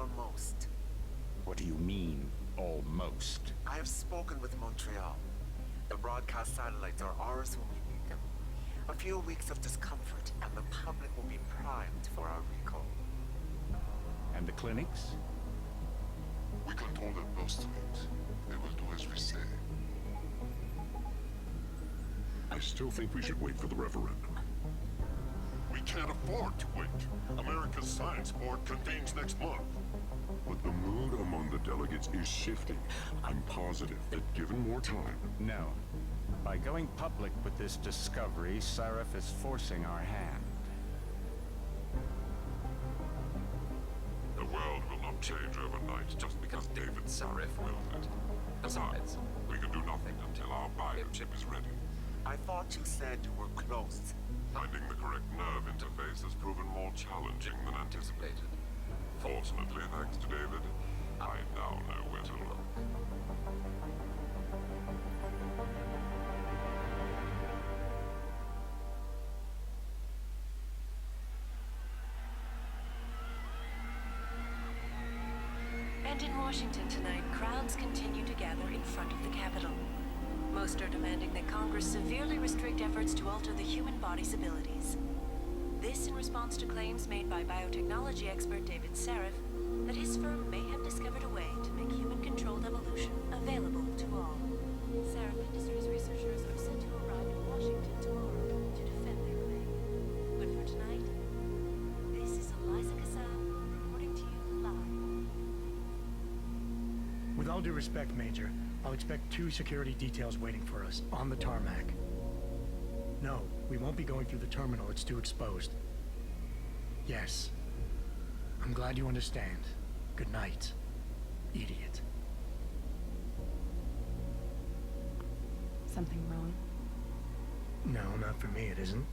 Almost. What do you mean, almost? I have spoken with Montreal. The broadcast satellites are ours when we need them. A few weeks of discomfort, and the public will be primed for our recall. And the clinics? We control their post to it. They will do as we say. I still think we should wait for the referendum. We can't afford to wait. America's Science Board convenes next month. But the mood among the delegates is shifting. I'm positive that given more time... No. By going public with this discovery, Sarif is forcing our hand. The world will not change overnight just because David Sarif willed it. Besides, we can do nothing until our biochip is ready. I thought you said you were close. Finding the correct nerve interface has proven more challenging than anticipated. Fortunately, thanks to David, I now know where to look. And in Washington tonight, crowds continue to gather in front of the Capitol. Most are demanding that Congress severely restrict efforts to alter the human body's abilities. This in response to claims made by biotechnology expert David Sarif that his firm may have discovered a way to make human-controlled evolution available to all. Sarif Industries researchers are set to arrive in Washington tomorrow to defend their claim. But for tonight, this is Eliza Kassan reporting to you live. With all due respect, Major, I'll expect 2 security details waiting for us on the tarmac. No, we won't be going through the terminal. It's too exposed. Yes. I'm glad you understand. Good night, idiot. Something wrong? No, not for me, it isn't.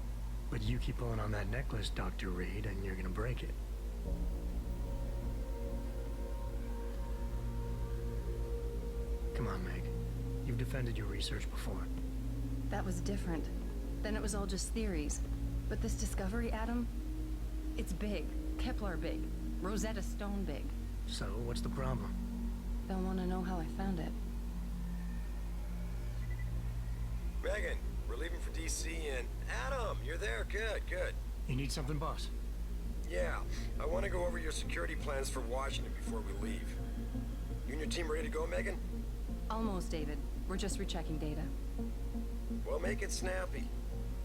But you keep pulling on that necklace, Dr. Reed, and you're gonna break it. Come on, Meg. You've defended your research before. That was different. Then it was all just theories. But this discovery, Adam, it's big. Kepler big. Rosetta Stone big. So, what's the problem? They'll want to know how I found it. Megan, we're leaving for DC and... Adam, you're there. Good, good. You need something, boss? Yeah, I want to go over your security plans for Washington before we leave. You and your team ready to go, Megan? Almost, David. We're just rechecking data. Well, make it snappy.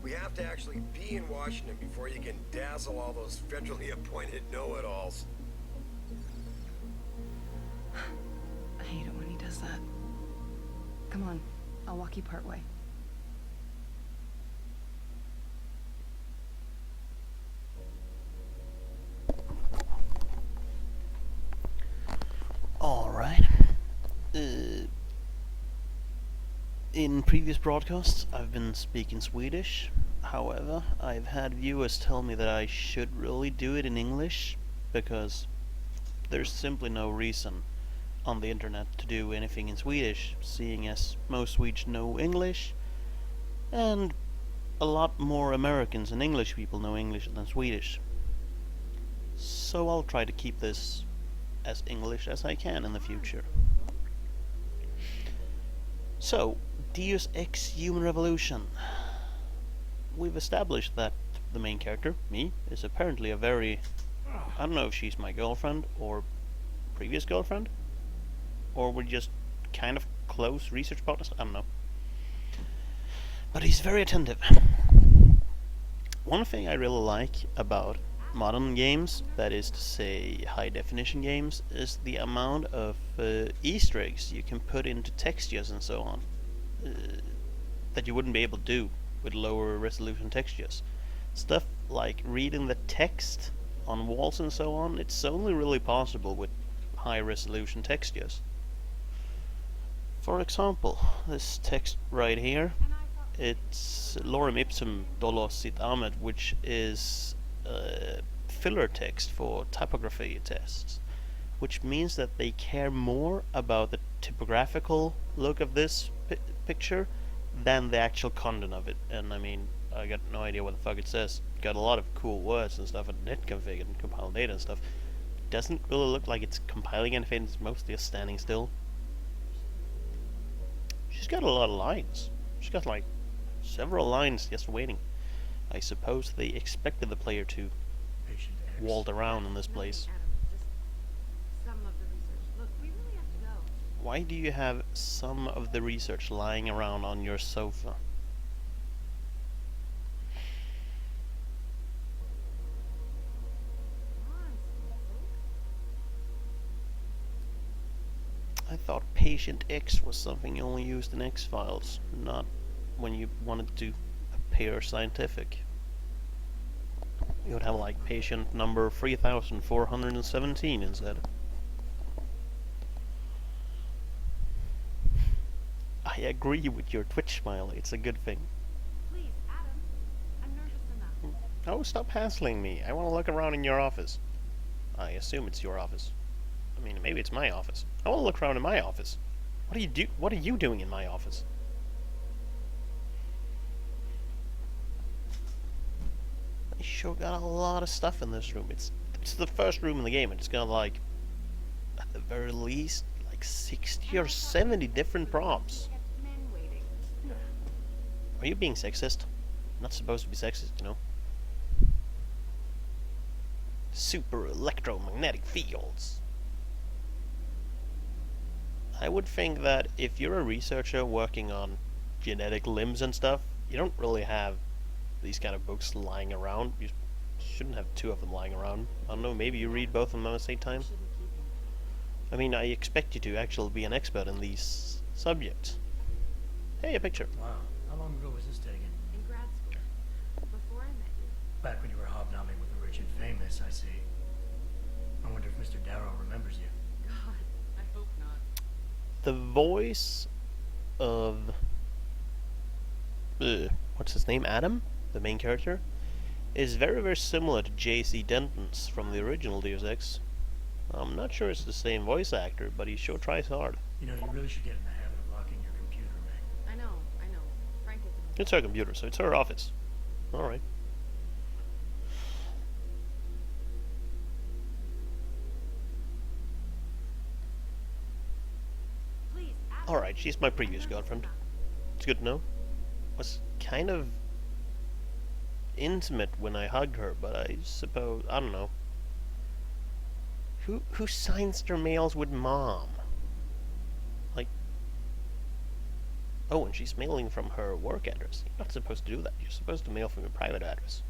We have to actually be in Washington before you can dazzle all those federally appointed know-it-alls. I hate it when he does that. Come on, I'll walk you part way. Alright. In previous broadcasts, I've been speaking Swedish. However, I've had viewers tell me that I should really do it in English, because there's simply no reason on the internet to do anything in Swedish, seeing as most Swedes know English, and a lot more Americans and English people know English than Swedish. So I'll try to keep this as English as I can in the future. So, Deus Ex Human Revolution. We've established that the main character, me, is apparently a very... I don't know if she's my girlfriend, or previous girlfriend, or we're just kind of close research partners, I don't know. But he's very attentive. One thing I really like about modern games, that is to say high definition games, is the amount of Easter eggs you can put into textures and so on that you wouldn't be able to do with lower resolution textures. Stuff like reading the text on walls and so on, it's only really possible with high resolution textures. For example, this text right here, it's lorem ipsum dolor sit amet, which is filler text for typography tests, which means that they care more about the typographical look of this picture than the actual content of it. And I mean, I got no idea what the fuck it says. Got a lot of cool words and stuff and netconfig and compile data and stuff. doesn't really look like it's compiling anything, it's mostly just standing still. She's got a lot of lines. She's got like several lines just waiting. I suppose they expected the player to Patient X. waltz around in this place. Adam, just some of the research. Look, we really have to go. Why do you have some of the research lying around on your sofa? Come on, Slowpoke. I thought Patient X was something you only used in X-Files, not when you wanted to appear scientific. You would have like patient number 3417 instead. I agree with your Twitch smile, it's a good thing. Please, Adam. I'm nervous enough. Oh, stop hassling me. I want to look around in your office. I assume it's your office. I mean, maybe it's my office. I want to look around in my office. What are you doing in my office? They sure got a lot of stuff in this room. It's the first room in the game, and it's got like, at the very least, like 60 or 70 different props. Kept men waiting. Are you being sexist? Not supposed to be sexist, you know. Super electromagnetic fields. I would think that if you're a researcher working on genetic limbs and stuff, you don't really have these kind of books lying around. You shouldn't have two of them lying around. I don't know, maybe you read both of them at the same time? Shouldn't keep him. I mean, I expect you to actually be an expert in these subjects. Hey, a picture. Wow. How long ago was this taken? In grad school. Before I met you. Back when you were hobnobbing with the rich and famous, I see. I wonder if Mr. Darrow remembers you. God, I hope not. The voice of... what's his name? Adam? The main character? Is very, very similar to J.C. Denton's from the original Deus Ex. I'm not sure it's the same voice actor, but he sure tries hard. You know, you really should get in the habit of locking your computer, Meg. I know. Frank is It's her computer, so it's her office. Alright. Please, Adam. Alright, she's my previous girlfriend. It's good to know. Was kind of intimate when I hugged her, but I suppose, I don't know. Who signs their mails with mom? Like, oh, and she's mailing from her work address. You're not supposed to do that. You're supposed to mail from your private address.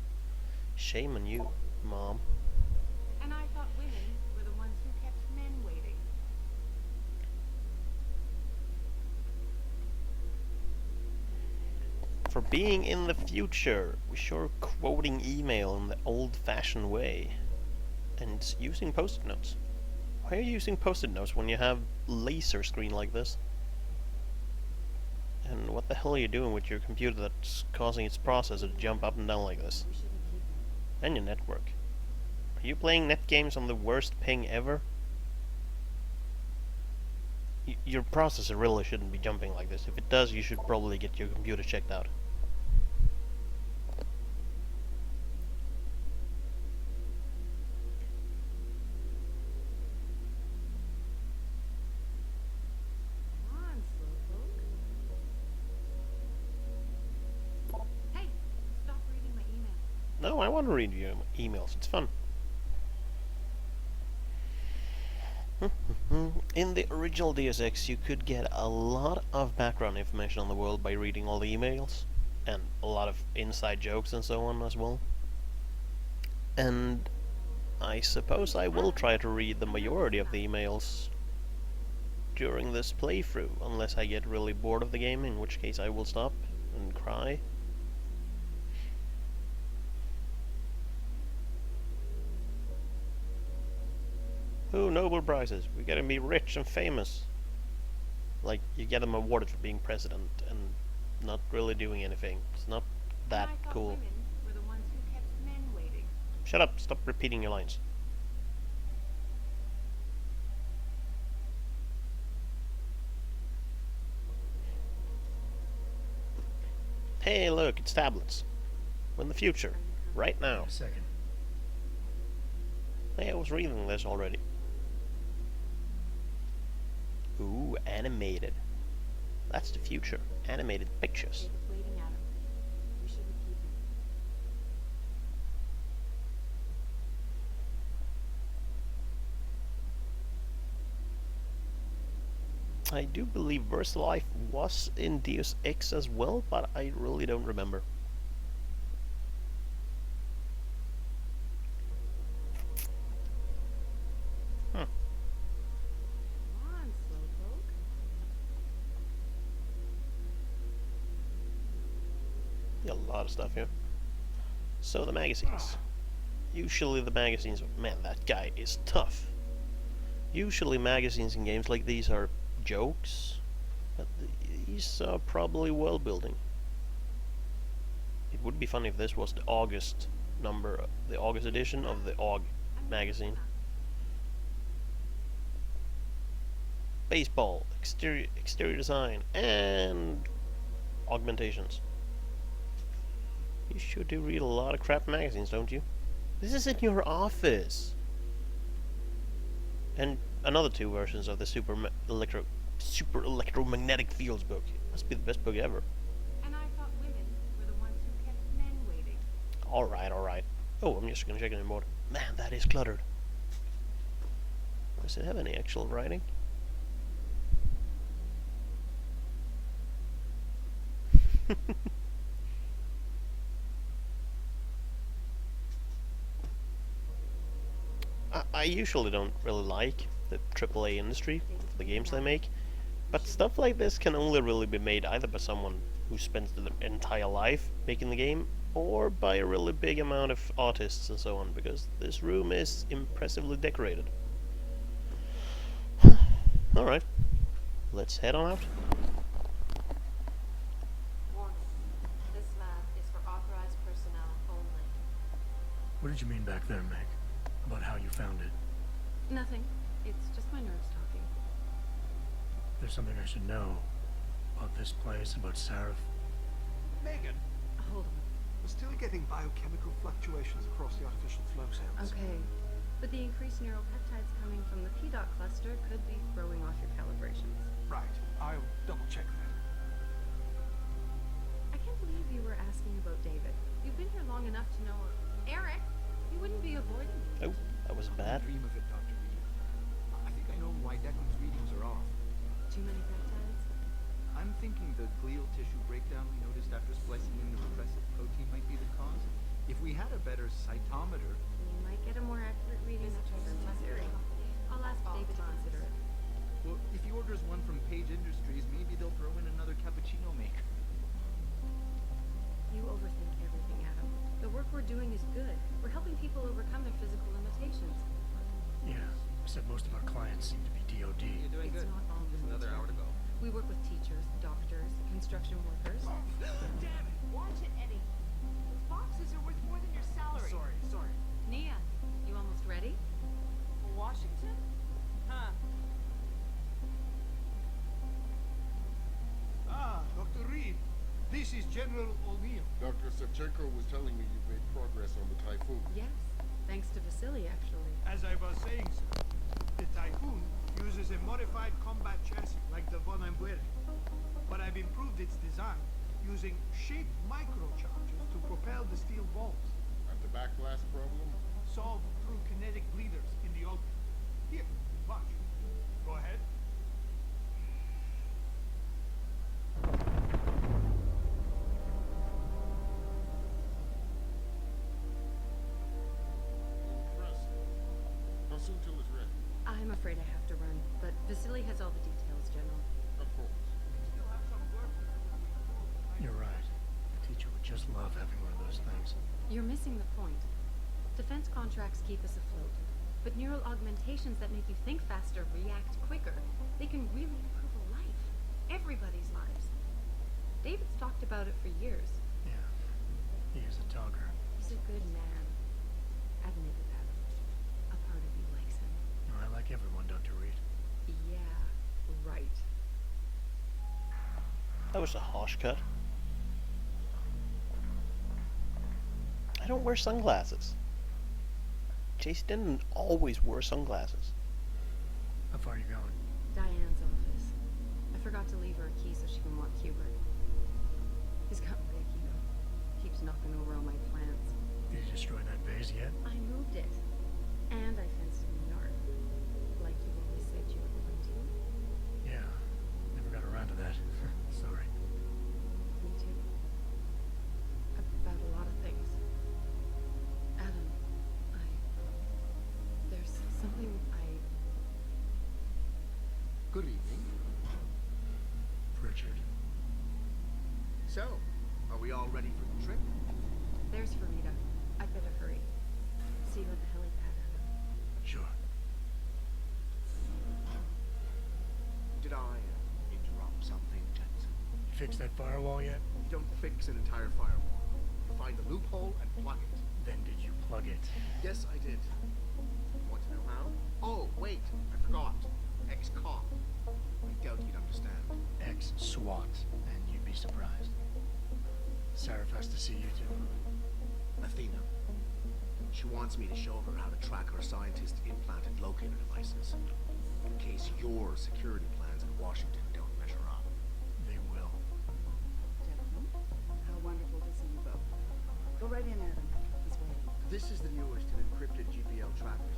Shame on you, mom. And I thought women were the ones who kept men waiting. For being in the future, we're sure quoting email in the old-fashioned way. And using post-it notes. Why are you using post-it notes when you have laser screen like this? And what the hell are you doing with your computer that's causing its processor to jump up and down like this? We shouldn't keep him. And your network. Are you playing net games on the worst ping ever? Your processor really shouldn't be jumping like this. If it does, you should probably get your computer checked out. Come on, Slowpoke. Hey, stop reading my email. No, I want to read your emails. It's fun. In the original Deus Ex, you could get a lot of background information on the world by reading all the emails, and a lot of inside jokes and so on as well. And I suppose I will try to read the majority of the emails during this playthrough, unless I get really bored of the game, in which case I will stop and cry. Ooh, Nobel Prizes. We gotta be rich and famous. Like, you get them awarded for being president and not really doing anything. It's not that And I thought cool. women were the ones who kept men waiting. Shut up, stop repeating your lines. Hey, look, it's tablets. We're in the future. Right now. Wait a second. Hey, I was reading this already. Ooh, animated. That's the future. Animated pictures. David's waiting at him. We shouldn't keep him. I do believe VersaLife was in Deus Ex as well, but I really don't remember. Come on, slowpoke. A lot of stuff here. So the magazines. Usually the magazines, man, that guy is tough. Usually magazines in games like these are jokes, but these are probably well building. It would be funny if this was the August number, the August edition of the AUG magazine. Baseball, exterior design, and augmentations. You sure do read a lot of crap magazines, don't you? This is in your office. And another 2 versions of the Super Electromagnetic Fields book. Must be the best book ever. And I thought women were the ones who kept men waiting. Alright, alright. Oh, I'm just gonna check it anymore. Man, that is cluttered. Does it have any actual writing? I usually don't really like the AAA industry for the games they make, but stuff like this can only really be made either by someone who spends their entire life making the game, or by a really big amount of artists and so on, because this room is impressively decorated. Alright, let's head on out. Warning. This lab is for authorized personnel only. What did you mean back there, Meg? About how you found it? Nothing. It's just my nerves talking. There's something I should know about this place, about Sarah. Megan, Hold on. we're still getting biochemical fluctuations across the artificial flow cells. Okay. But the increased neuropeptides coming from the PDOT cluster could be throwing off your calibrations. Right. I'll double check that. I can't believe you were asking about David. You've been here long enough to know Eric. You wouldn't be avoiding me. Oh, that was bad. Dream of it, Dr. Reed. I think I know why Declan's readings are off. Too many peptides? I'm thinking the glial tissue breakdown we noticed after splicing in the repressive protein might be the cause. If we had a better cytometer... You might get a more accurate reading if it's necessary. I'll ask David to consider it. Well, if he orders one from Page Industries, maybe they'll throw in another cappuccino maker. You overthink everything, Adam. The work we're doing is good. We're helping people overcome their physical limitations. Yeah, except most of our clients seem to be DOD. You're doing It's good. not all Just another hour to go. We work with teachers, doctors, construction workers. Damn it! Watch it, Eddie. Those boxes are worth more than your salary. Sorry. Nia, you almost ready? Washington? Huh. Ah, Dr. Reed. This is General O'Neill. Dr. Savchenko was telling me you've made progress on the Typhoon. Yes, thanks to Vasily, actually. As I was saying, sir, the Typhoon uses a modified combat chassis like the one I'm wearing. But I've improved its design using shaped microcharges to propel the steel balls. And the backblast problem? Solved through kinetic bleeders in the open. Here, watch. Go ahead. Impressive. How soon till it's ready? I'm afraid I have to run, but Vasily has all the details, General. Of course. Still have some work to do. You're right. The teacher would just love having one of those things. You're missing the point. Defense contracts keep us afloat, but neural augmentations that make you think faster, react quicker, they can really improve a life. Everybody's lives. David's talked about it for years. Yeah, he is a talker. He's a good man. Admit it, Adam. A part of you likes him. I like everyone, Dr. Reed. Yeah, right. That was a harsh cut. I don't wear sunglasses. Chase didn't always wear sunglasses. How far are you going? Diane's office. I forgot to leave her a key so she can walk Hubert. He's gotten big, you know. Keeps knocking over all my plants. Did you destroy that vase yet? I moved it. And I fenced in the yard. Like you always said you were going to. Yeah. Never got around to that. Sorry. Me too. About a lot of things. Adam, there's something Good evening. Richard. So, are we all ready for the trip? There's Farida. I'd better hurry. See you at the helipad, Adam. Sure. Did I interrupt something, Jensen? You fixed that firewall yet? You don't fix an entire firewall. You find the loophole and plug it. Then did you plug it? Yes, I did. Want to know how? Oh, wait, I forgot. Ex-cop. I doubt you'd understand. Ex-SWAT, and you'd be surprised. Sarah has to see you too. Athena. She wants me to show her how to track her scientist-implanted locator devices. In case your security plans in Washington don't measure up. They will. Gentlemen, how wonderful to see you both. Go right in, Adam. He's waiting. This is the newest and encrypted GPL trackers.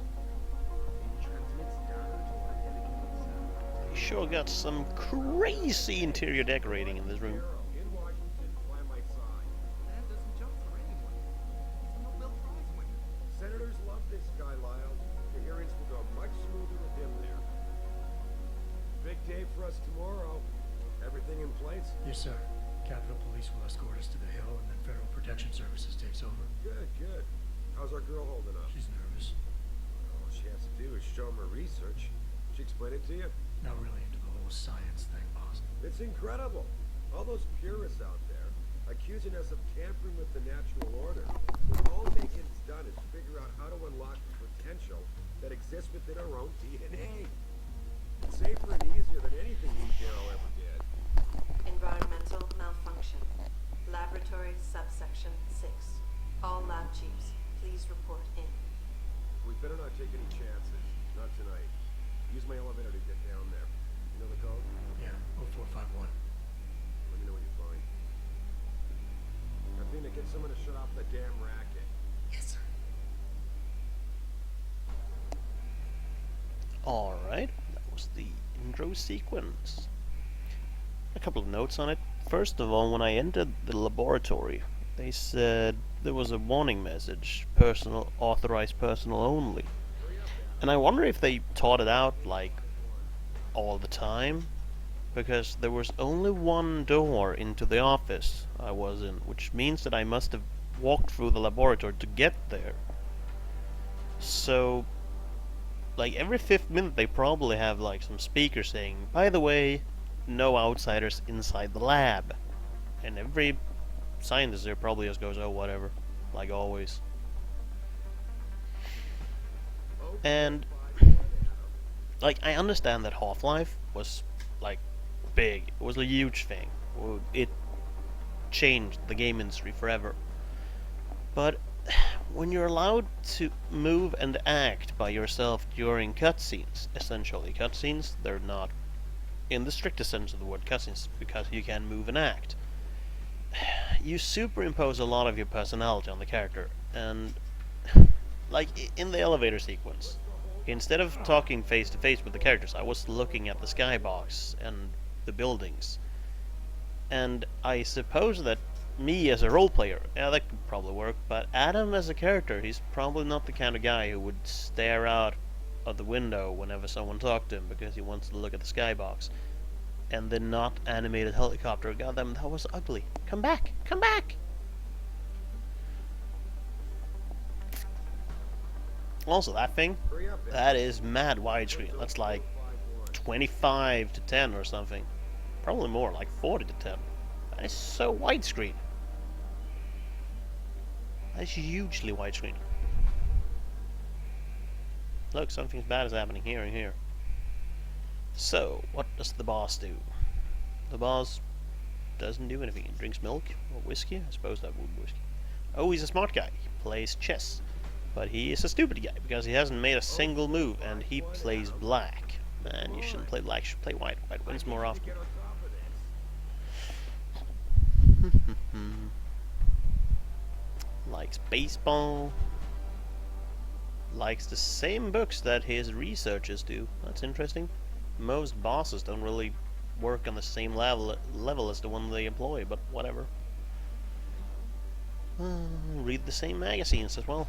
It transmits data to our dedicated satellite. They sure got some crazy interior decorating in this room. In Washington, by my side. Man doesn't jump for anyone. He's a Nobel Prize winner. Senators love this guy, Lyle. The hearings will go much smoother with him there. Big day for us tomorrow. Everything in place? Yes, sir. Capitol Police will escort us to the Hill, and then Federal Protection Services takes over. Good, good. How's our girl holding up? She's nervous. All she has to do is show him her research. She explain it to you? Not really into the whole science thing, boss. It's incredible. All those purists out there accusing us of tampering with the natural order. When all Megan's done is figure out how to unlock the potential that exists within our own DNA. It's safer and easier than anything you Darrow ever did. Environmental malfunction. Laboratory subsection 6. All lab chiefs, please report in. We better not take any chances. Not tonight. Use my elevator to get down there. You know the code? Yeah, 0451. Let me know what you find. Athena, get someone to shut off the damn racket. Yes, sir. Alright, that was the intro sequence. A couple of notes on it. First of all, when I entered the laboratory, they said there was a warning message, personal, authorized personnel only. And I wonder if they taught it out, like, all the time? Because there was only one door into the office I was in, which means that I must have walked through the laboratory to get there. So, like, every 5th minute they probably have, like, some speaker saying, by the way, no outsiders inside the lab. And every scientist there probably just goes, oh, whatever, like always. And, like, I understand that Half-Life was, like, big. It was a huge thing. It changed the game industry forever. But when you're allowed to move and act by yourself during cutscenes, essentially cutscenes, they're not in the strictest sense of the word cutscenes, because you can move and act. You superimpose a lot of your personality on the character, and like in the elevator sequence, instead of talking face to face with the characters, I was looking at the skybox and the buildings. And I suppose that me as a role player, yeah, that could probably work, but Adam as a character, he's probably not the kind of guy who would stare out of the window whenever someone talked to him because he wants to look at the skybox. And the not animated helicopter, goddamn, that was ugly. Come back! Come back! Also, that thing, that is mad widescreen. That's like 25 to 10 or something. Probably more, like 40 to 10. That is so widescreen. That is hugely widescreen. Look, something bad is happening here and here. So, what does the boss do? The boss doesn't do anything. He drinks milk or whiskey. I suppose that would be whiskey. Oh, he's a smart guy. He plays chess. But he is a stupid guy because he hasn't made a single move, and he plays black. Man, you shouldn't play black, you should play white. White wins more often. Likes baseball. Likes the same books that his researchers do. That's interesting. Most bosses don't really work on the same level as the one they employ, but whatever. Read the same magazines as well.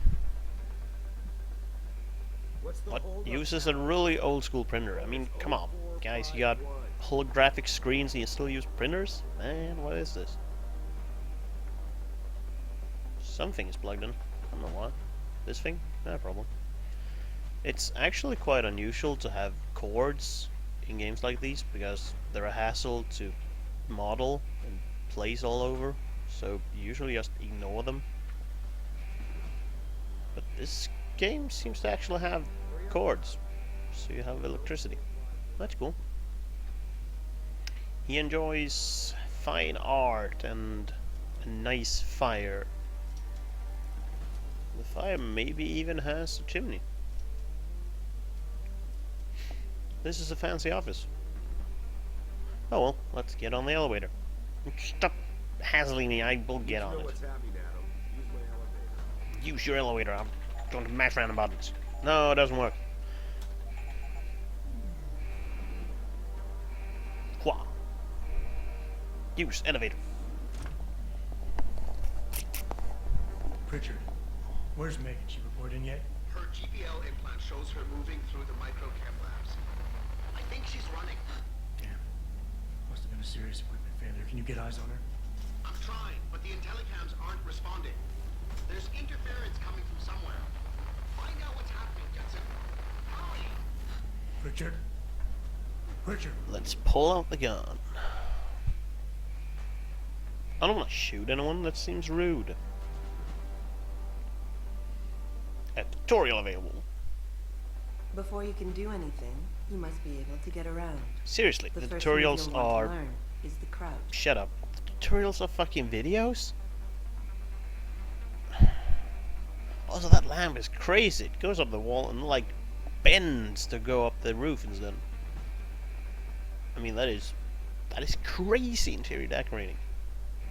What uses a really old school printer? I mean, come on, guys, you got holographic screens and you still use printers? Man, what is this? Something is plugged in. I don't know what. This thing? No problem. It's actually quite unusual to have cords in games like these because they're a hassle to model and place all over, so you usually just ignore them. But this game seems to actually have cords, so you have electricity. That's cool. He enjoys fine art and a nice fire. The fire maybe even has a chimney. This is a fancy office. Oh well, let's get on the elevator. Stop hassling me, I will get on it. Use your elevator, I'm going to mash around the buttons. No, it doesn't work. Qua. Use elevator. Pritchard, where's Megan? She report in yet? Her GPL implant shows her moving through the microchem labs. I think she's running. Damn. Must have been a serious equipment failure. Can you get eyes on her? I'm trying, but the intellicams aren't responding. There's interference coming from somewhere. Find out what's happening, Jensen. Hurry! Pritchard? Pritchard! Let's pull out the gun. I don't want to shoot anyone, that seems rude. A tutorial available. Before you can do anything, you must be able to get around. Seriously, the first thing tutorials you'll want to are... learn is the crouch. Shut up. The tutorials are fucking videos? Also, that lamp is crazy. It goes up the wall and, like, bends to go up the roof instead. I mean, that is crazy interior decorating.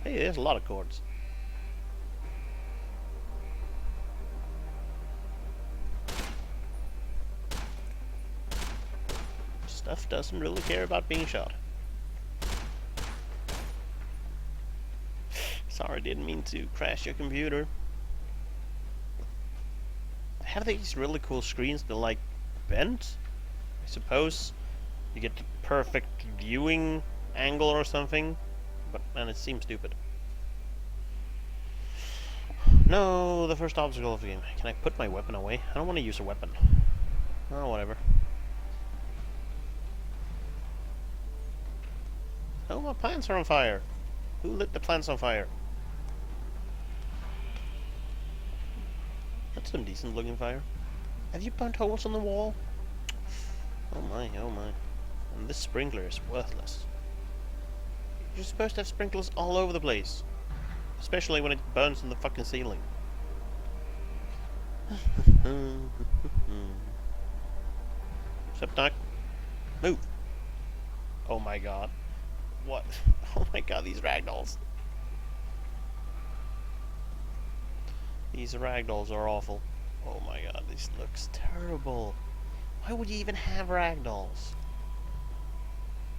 Hey, there's a lot of cords. Stuff doesn't really care about being shot. Sorry, didn't mean to crash your computer. Have these really cool screens that like bent? I suppose you get the perfect viewing angle or something, but man, it seems stupid. No, the first obstacle of the game. Can I put my weapon away? I don't want to use a weapon. Oh, whatever. Oh, my plants are on fire. Who lit the plants on fire? That's some decent looking fire. Have you burnt holes on the wall? Oh my, oh my. And this sprinkler is worthless. You're supposed to have sprinklers all over the place. Especially when it burns in the fucking ceiling. Septak, move! Oh my god. What? Oh my god, these ragdolls. These ragdolls are awful. Oh my god, this looks terrible. Why would you even have ragdolls?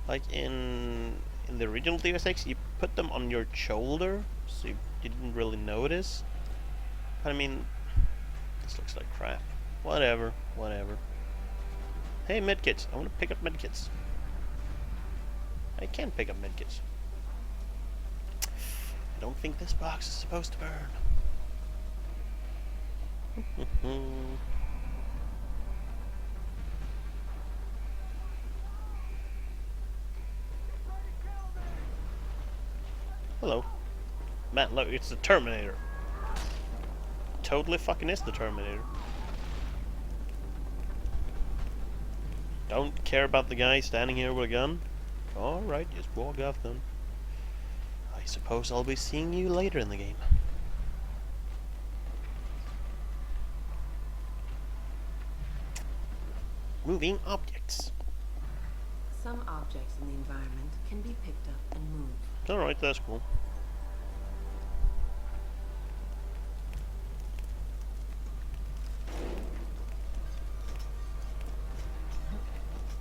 Like in the original Deus Ex, you put them on your shoulder, so you didn't really notice. But I mean, this looks like crap. Whatever, whatever. Hey, medkits. I want to pick up medkits. I can pick up medkits. I don't think this box is supposed to burn. Hello. Man, look, it's the Terminator. Totally fucking is the Terminator. Don't care about the guy standing here with a gun? Alright, just walk off then. I suppose I'll be seeing you later in the game. moving objects. Some objects in the environment can be picked up and moved. Alright, that's cool.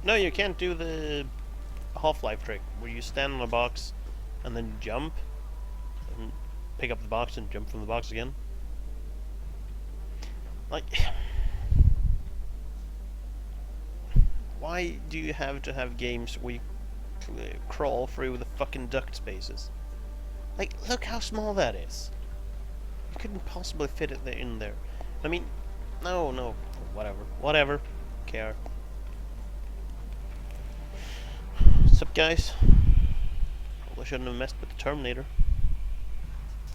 No, you can't do the Half-Life trick where you stand on a box and then jump and pick up the box and jump from the box again. Like, why do you have to have games where you crawl through the fucking duct spaces? Like, look how small that is. You couldn't possibly fit it in there. I mean, no, whatever, care. What's up, guys? Probably shouldn't have messed with the Terminator.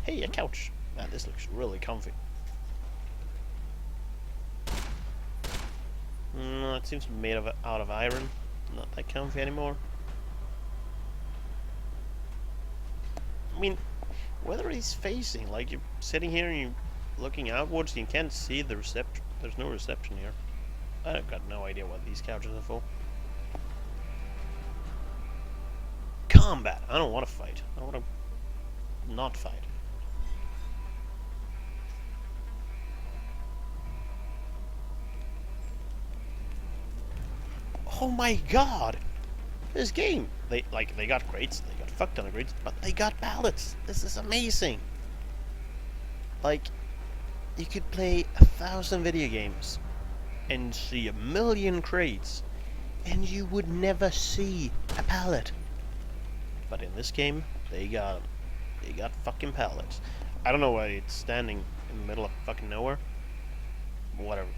Hey, a couch. Man, this looks really comfy. No, it seems made out of iron. Not that comfy anymore. I mean, whether he's facing, like you're sitting here and you're looking outwards, you can't see the reception. There's no reception here. I've got no idea what these couches are for. Combat. I don't want to fight. I want to not fight. Oh my god! This game! They got crates, they got fucked on the crates, but they got pallets! This is amazing! Like, you could play 1,000 video games and see 1,000,000 crates, and you would never see a pallet. But in this game, they got them. They got fucking pallets. I don't know why it's standing in the middle of fucking nowhere. Whatever.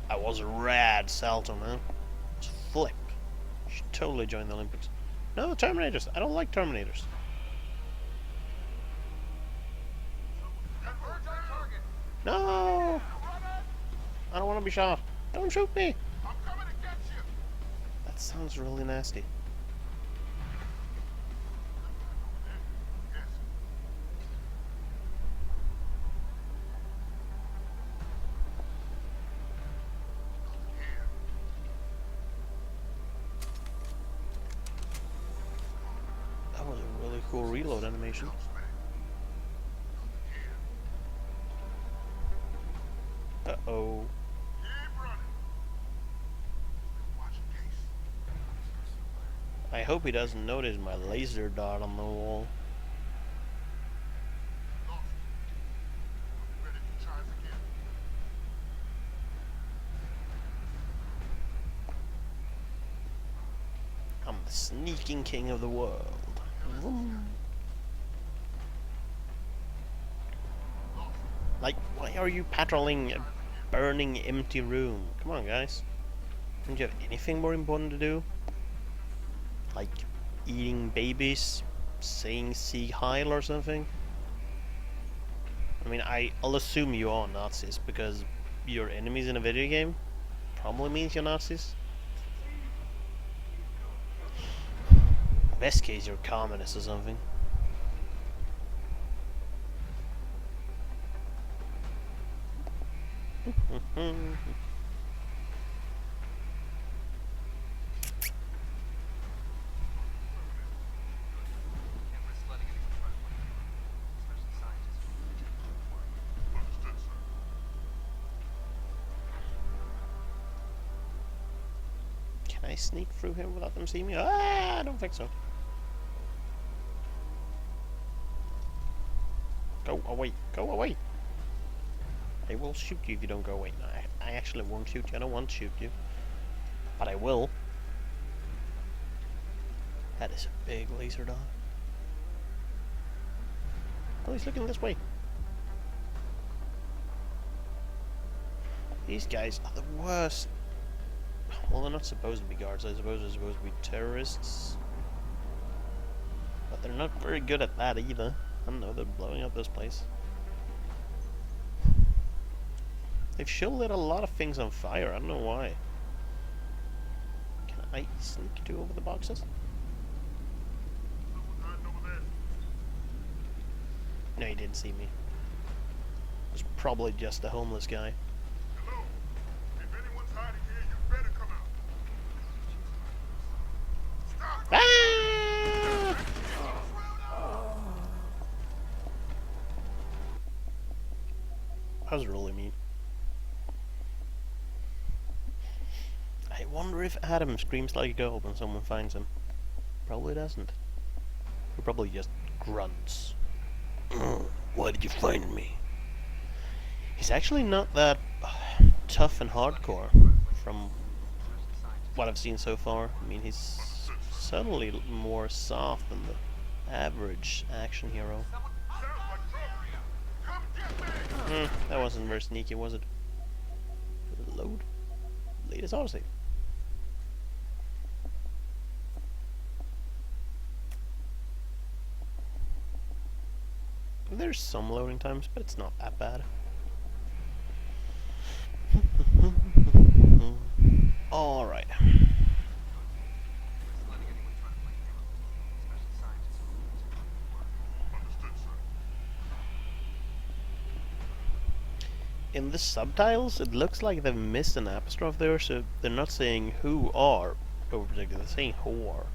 That was a rad salto, man. It's flip. You should totally join the Olympics. No, Terminators. I don't like Terminators. No! I don't want to be shot. Don't shoot me! I'm coming to get you. That sounds really nasty. That was a really cool reload animation. Uh-oh. I hope he doesn't notice my laser dot on the wall. I'm the sneaking king of the world. Like, why are you patrolling a burning empty room? Come on, guys. Don't you have anything more important to do? Like eating babies, saying Sieg Heil or something? I mean, I'll assume you are Nazis because your enemies in a video game probably means you're Nazis. Best case, you're communists or something. Can I sneak through here without them seeing me? Ah, I don't think so. Go away. Go away. I will shoot you if you don't go away. No, I actually won't shoot you. I don't want to shoot you. But I will. That is a big laser dot. Oh, he's looking this way. These guys are the worst. Well, they're not supposed to be guards. I suppose they're supposed to be terrorists. But they're not very good at that either. I don't know, they're blowing up this place. They've sure lit a lot of things on fire. I don't know why. Can I sneak to over the boxes? No, he didn't see me. It's probably just a homeless guy. Hello? If anyone's hiding here, you better come out. Stop! Ah! That was really mean. I wonder if Adam screams like a goat when someone finds him. Probably doesn't. He probably just grunts. Why did you find me? He's actually not that tough and hardcore from what I've seen so far. I mean, he's certainly more soft than the average action hero. That wasn't very sneaky, was it? Did it load? Latest autosave. There's some loading times, but it's not that bad. Alright. In the subtitles, it looks like they've missed an apostrophe there, so they're not saying who are over particular, they're saying whore.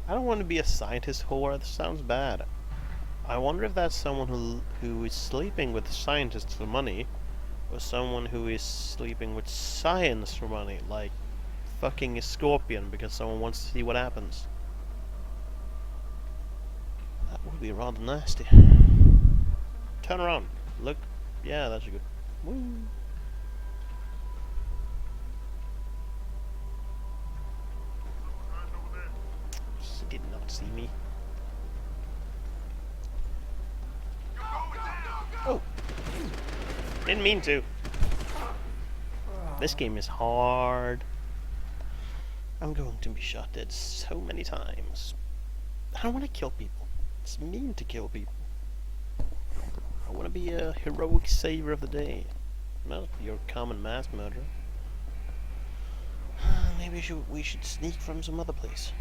I don't want to be a scientist whore, that sounds bad. I wonder if that's someone who is sleeping with scientists for money, or someone who is sleeping with science for money, like fucking a scorpion because someone wants to see what happens. That would be rather nasty. Turn around. Look. Yeah, that's good. Woo. He did not see me. Oh! Didn't mean to. This game is hard. I'm going to be shot dead so many times. I don't want to kill people. It's mean to kill people. I want to be a heroic savior of the day. Not your common mass murderer. Maybe we should sneak from some other place.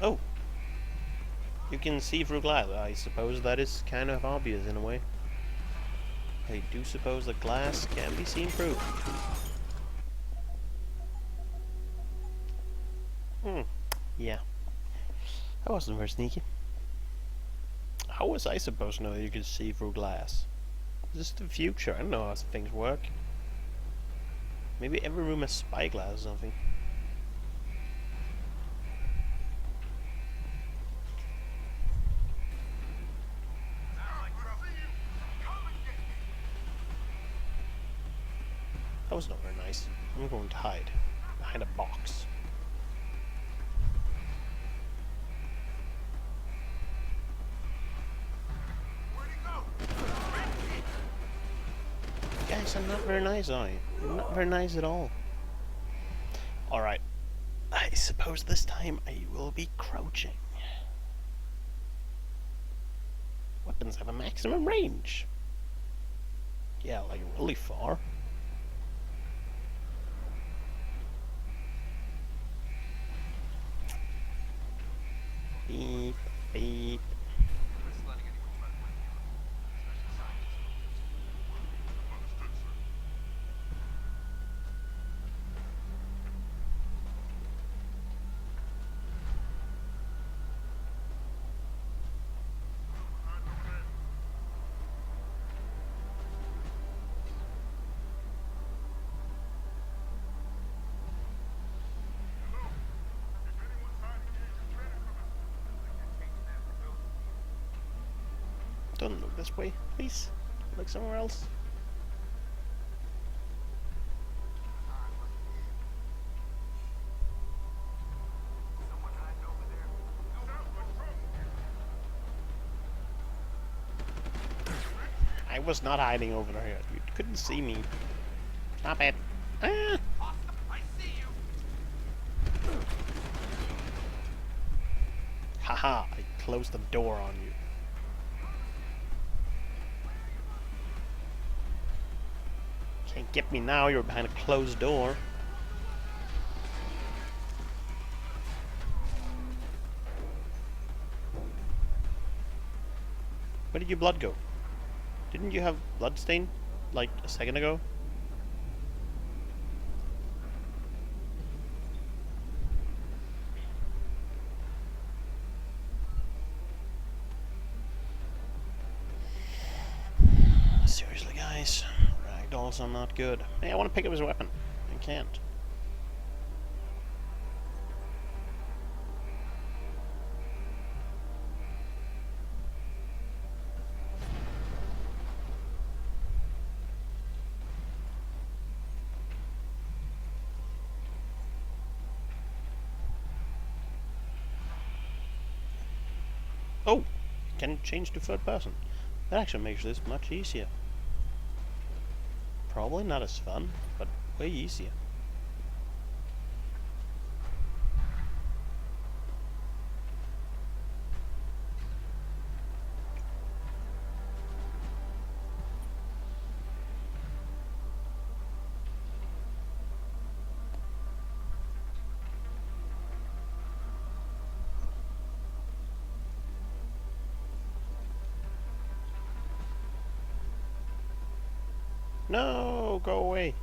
Oh! You can see through glass. I suppose that is kind of obvious in a way. I do suppose that glass can be seen through. Yeah. That wasn't very sneaky. How was I supposed to know that you could see through glass? Is this the future? I don't know how things work. Maybe every room has spyglass or something. That was not very nice. I'm going to hide behind a box. Guys, I'm not very nice, are you? I'm not very nice at all. Alright. I suppose this time I will be crouching. Weapons have a maximum range. Yeah, like really far. Beep, beep. Don't look this way, please. Look somewhere else. I was not hiding over there. You couldn't see me. Stop it. Ah. Haha, I closed the door on you. Can't get me now, you're behind a closed door. Where did your blood go? Didn't you have bloodstain like a second ago? Seriously, guys, ragdolls are not good. Hey, I want to pick up his weapon. I can't. Oh, can change to third person. That actually makes this much easier. Probably not as fun, but way easier. No, go away.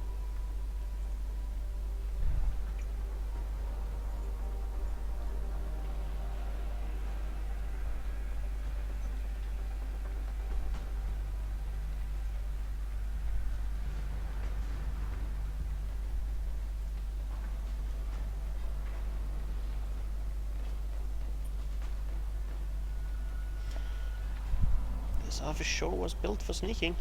This office sure was built for sneaking.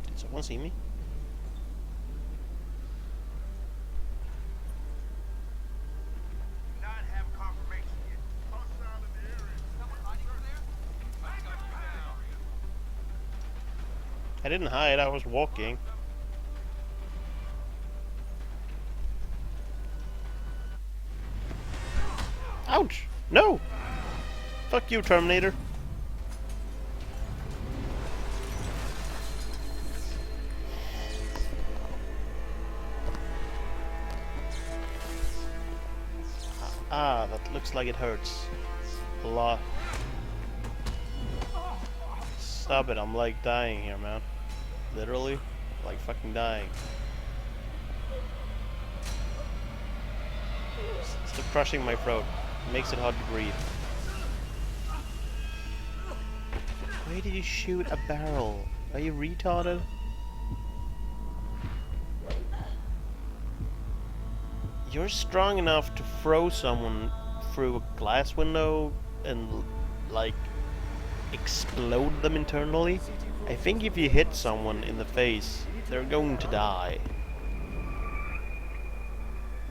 Did someone see me? I didn't hide, I was walking. Ouch! No! Fuck you, Terminator. Ah, that looks like it hurts. A lot. Stop it, I'm like dying here, man. Literally, like fucking dying. Stop crushing my throat. It makes it hard to breathe. Why did you shoot a barrel? Are you retarded? You're strong enough to throw someone through a glass window and, like, explode them internally. I think if you hit someone in the face, they're going to die.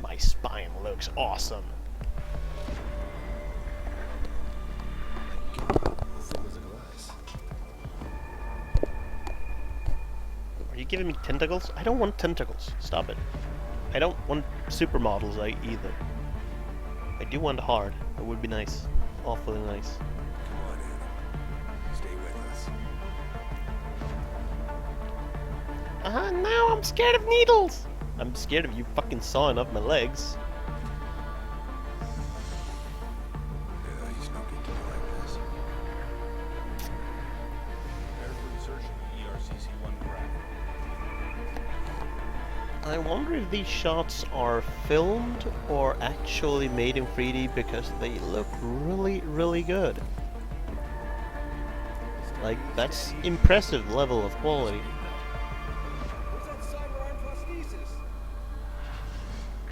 My spine looks awesome. Are you giving me tentacles? I don't want tentacles. Stop it. I don't want supermodels either. I do want hard. That would be nice. Awfully nice. Come on, Adam. Stay with us. Now I'm scared of needles! I'm scared of you fucking sawing up my legs. Yeah, he's no good to me like this. Prepare for insertion ERCC-1 graph. I wonder if these shots are filmed or actually made in 3D because they look really, really good. Like, that's impressive level of quality.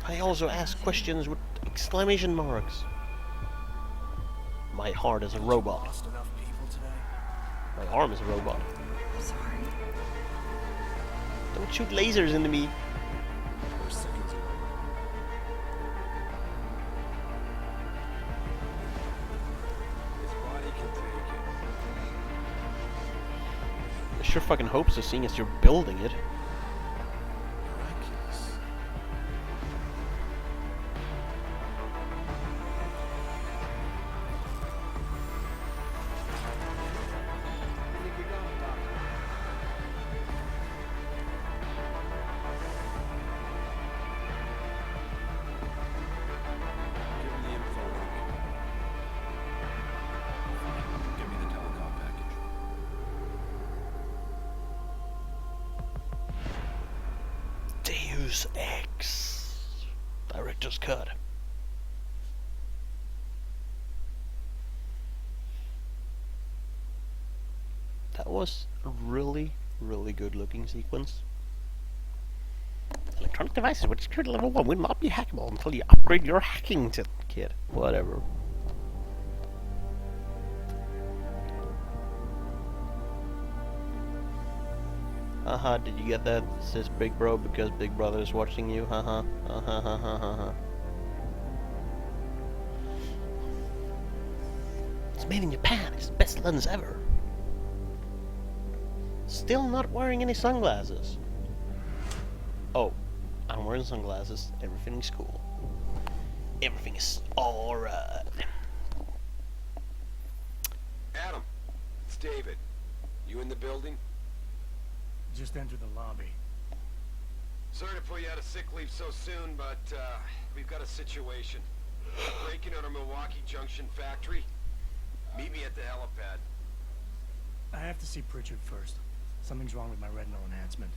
I also ask questions with exclamation marks. My heart is a robot. My arm is a robot. I'm sorry. Don't shoot lasers into me. I sure fucking hope so, seeing as you're building it. Deus Ex. Director's cut. That was a really, really good looking sequence. Electronic devices with security level 1 will not be hackable until you upgrade your hacking kit. Whatever. Haha, did you get that? It says Big Bro because Big Brother is watching you. Haha. It's made in Japan. It's the best lens ever. Still not wearing any sunglasses. Oh, I'm wearing sunglasses. Everything's cool. Everything is alright. Adam, it's David. You in the building? Just entered the lobby. Sorry to pull you out of sick leave so soon, but we've got a situation. Breaking out our Milwaukee Junction factory. Meet me at the helipad. I have to see Pritchard first. Something's wrong with my retinal enhancement.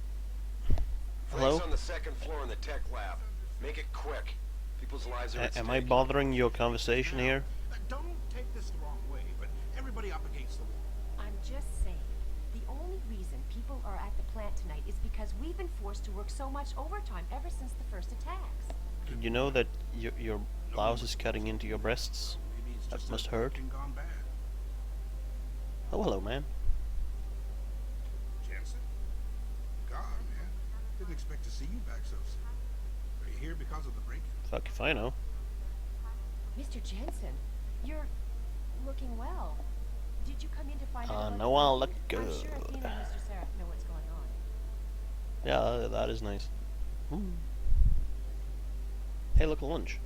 Hello? Frank's on the second floor in the tech lab. Make it quick. People's lives are at Am I stake. bothering your conversation here? Don't take this the wrong way, but everybody up against the wall. I'm just saying, the only reason people are at the plant tonight is because we've been forced to work so much overtime ever since the first attacks. Did you know that your blouse is cutting into your breasts? That must hurt. Oh, hello, man. Jensen? God, man. Didn't expect to see you back so soon. Are you here because of the break-in? Fuck if I know. Mr. Jensen, you're looking well. Did you come in to find out about No, I'll the look break-in? good. I'm sure Athena and Mr. Seraph know what's going on. Yeah, that is nice. Hey, look, lunch.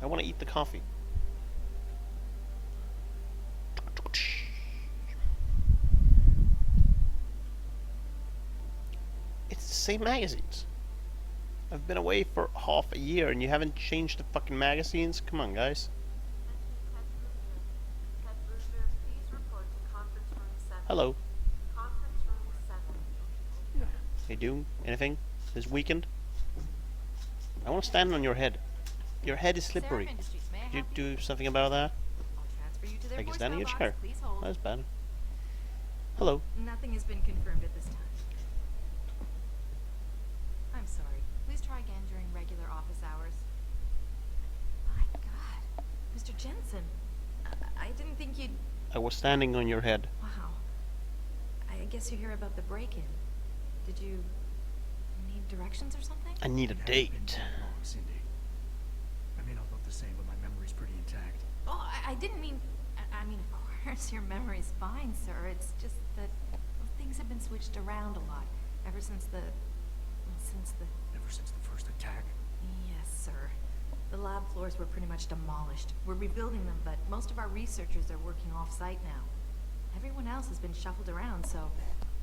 I want to eat the coffee. It's the same magazines. I've been away for half a year and you haven't changed the fucking magazines? Come on, guys. Hello. You doing anything this weekend? I want to stand on your head. Your head is slippery. Could you do something about that? I can stand in your chair. That's bad. Hello. Nothing has been confirmed at this time. I'm sorry. Please try again during regular office hours. My God. Mr. Jensen. I didn't think you'd... I was standing on your head. Wow. I guess you're here about the break-in. Did you need directions or something? I need a date. Long, Cindy. I may not look the same, but my memory's pretty intact. Oh, I didn't mean... I mean, of course, your memory's fine, sir. It's just that things have been switched around a lot ever since the... Ever since the first attack? Yes, sir. The lab floors were pretty much demolished. We're rebuilding them, but most of our researchers are working off-site now. Everyone else has been shuffled around, so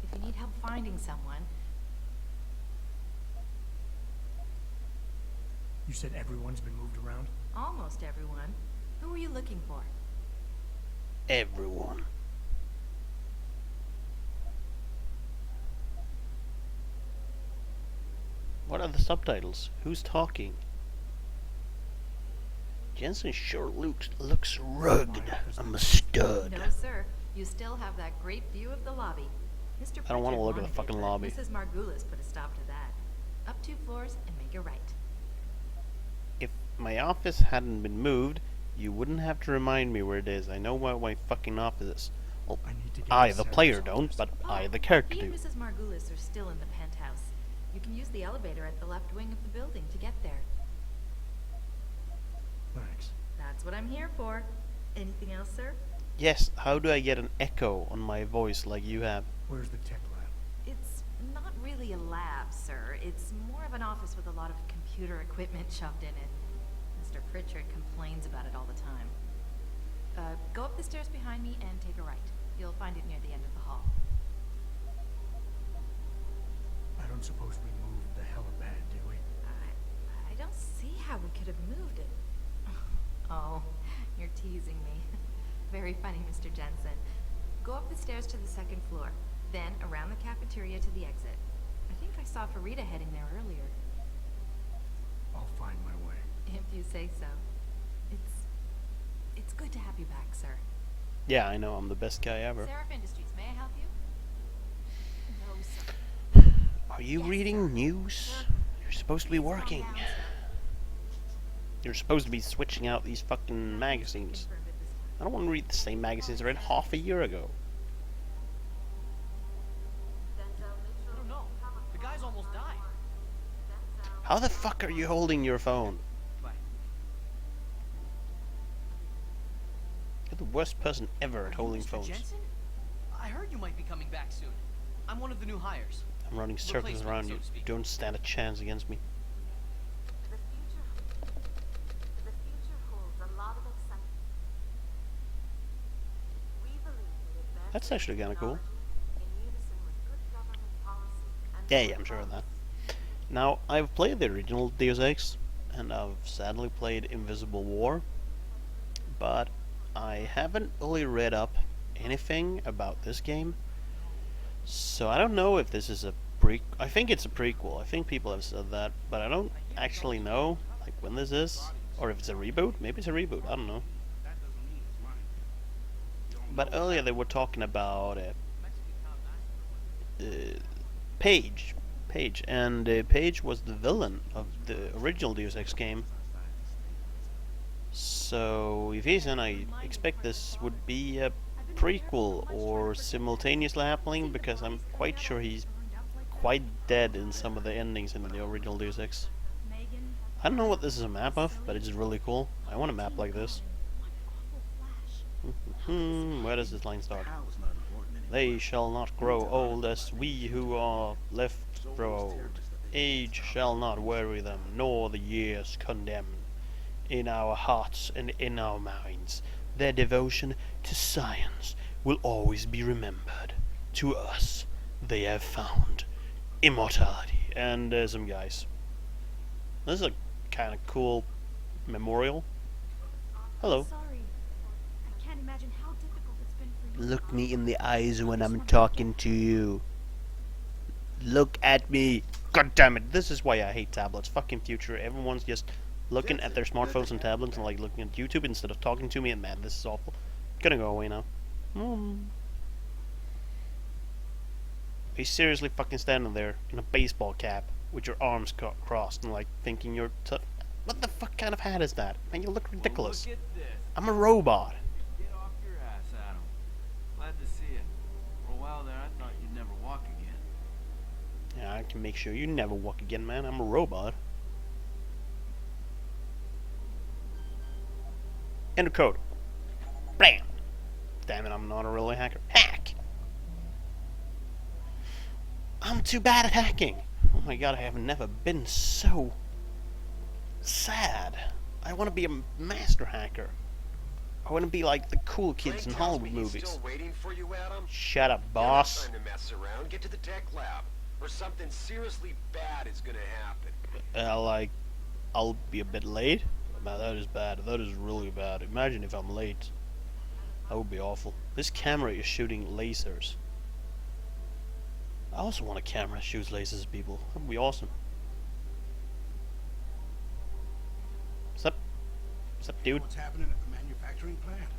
if you need help finding someone... You said everyone's been moved around? Almost everyone. Who are you looking for? Everyone. What are the subtitles? Who's talking? Jensen sure looks rugged. I'm a stud. No, sir. You still have that great view of the lobby. Mr. I don't want to Pritchard look at the wanted fucking it, but lobby. Mrs. Margulis put a stop to that. Up 2 floors and make a right. If my office hadn't been moved, you wouldn't have to remind me where it is. I know where my fucking office is. Well, I, the player, don't, but I, the character, He do. and Mrs. Margulis are still in the penthouse. You can use the elevator at the left wing of the building to get there. Thanks. That's what I'm here for. Anything else, sir? Yes, how do I get an echo on my voice like you have? Where's the tech lab? It's not really a lab, sir. It's more of an office with a lot of computer equipment shoved in it. Mr. Pritchard complains about it all the time. Go up the stairs behind me and take a right. You'll find it near the end of the hall. I don't suppose we moved the helipad, did we? I don't see how we could have moved it. Oh, you're teasing me. Very funny, Mr. Jensen. Go up the stairs to the 2nd floor, then around the cafeteria to the exit. I think I saw Farida heading there earlier. I'll find my way. If you say so. It's good to have you back, sir. Yeah, I know, I'm the best guy ever. Seraph Industries, may I help you? No, sir. Are you reading news? You're supposed to be working. You're supposed to be switching out these fucking magazines. I don't want to read the same magazines I read half a year ago. I don't know. The guy's almost died. How the fuck are you holding your phone? You're the worst person ever at holding Mr. phones. Jensen? I heard you might be coming back soon. I'm one of the new hires. I'm running circles around you. You don't stand a chance against me. The future holds a lot of excitement. We believe that That's actually kind of cool. in unison with good government policy and Yeah, I'm sure of that. Now, I've played the original Deus Ex, and I've sadly played Invisible War, but I haven't really read up anything about this game, so I don't know if this is a I think it's a prequel. I think people have said that, but I don't actually know like when this is, or if it's a reboot. Maybe it's a reboot. I don't know. But earlier they were talking about Paige, and Paige was the villain of the original Deus Ex game. So if he's in, I expect this would be a prequel or simultaneously happening, because I'm quite sure he's quite dead in some of the endings in the original Deus Ex. I don't know what this is a map of, but it's really cool. I want a map like this. Where does this line start? They shall not grow old as we who are left grow old. Age shall not weary them, nor the years condemn. In our hearts and in our minds, their devotion to science will always be remembered. To us, they have found immortality. And some guys. This is a kind of cool memorial. Hello. sorry. I can't imagine how difficult it's been for you. Look me in the eyes when I'm talking to you. Look at me. God damn it. This is why I hate tablets. Fucking future. Everyone's just looking at their smartphones and tablets and like looking at YouTube instead of talking to me, and man, this is awful. Gonna go away now. He's seriously fucking standing there in a baseball cap with your arms crossed and like thinking you're tough. What the fuck kind of hat is that? Man, you look ridiculous. Well, look at this. I'm a robot. Get off your ass, Adam. Glad to see you. For a while there, I thought you'd never walk again. Yeah, I can make sure you never walk again, man. I'm a robot. Enter code. Bam! Damn it, I'm not a really hacker. Hack! I'm too bad at hacking. Oh my god, I have never been so sad. I want to be a master hacker. I want to be like the cool kids in Hollywood movies. Still waiting for you, Adam? Shut up, boss. Time to mess around. Get to the tech lab, or something seriously bad is gonna happen. Like, I'll be a bit late. Man, that is bad. That is really bad. Imagine if I'm late. That would be awful. This camera is shooting lasers. I also want a camera that shoots lasers at people. That would be awesome. What's up? What's up, dude? What's happening at the manufacturing plant?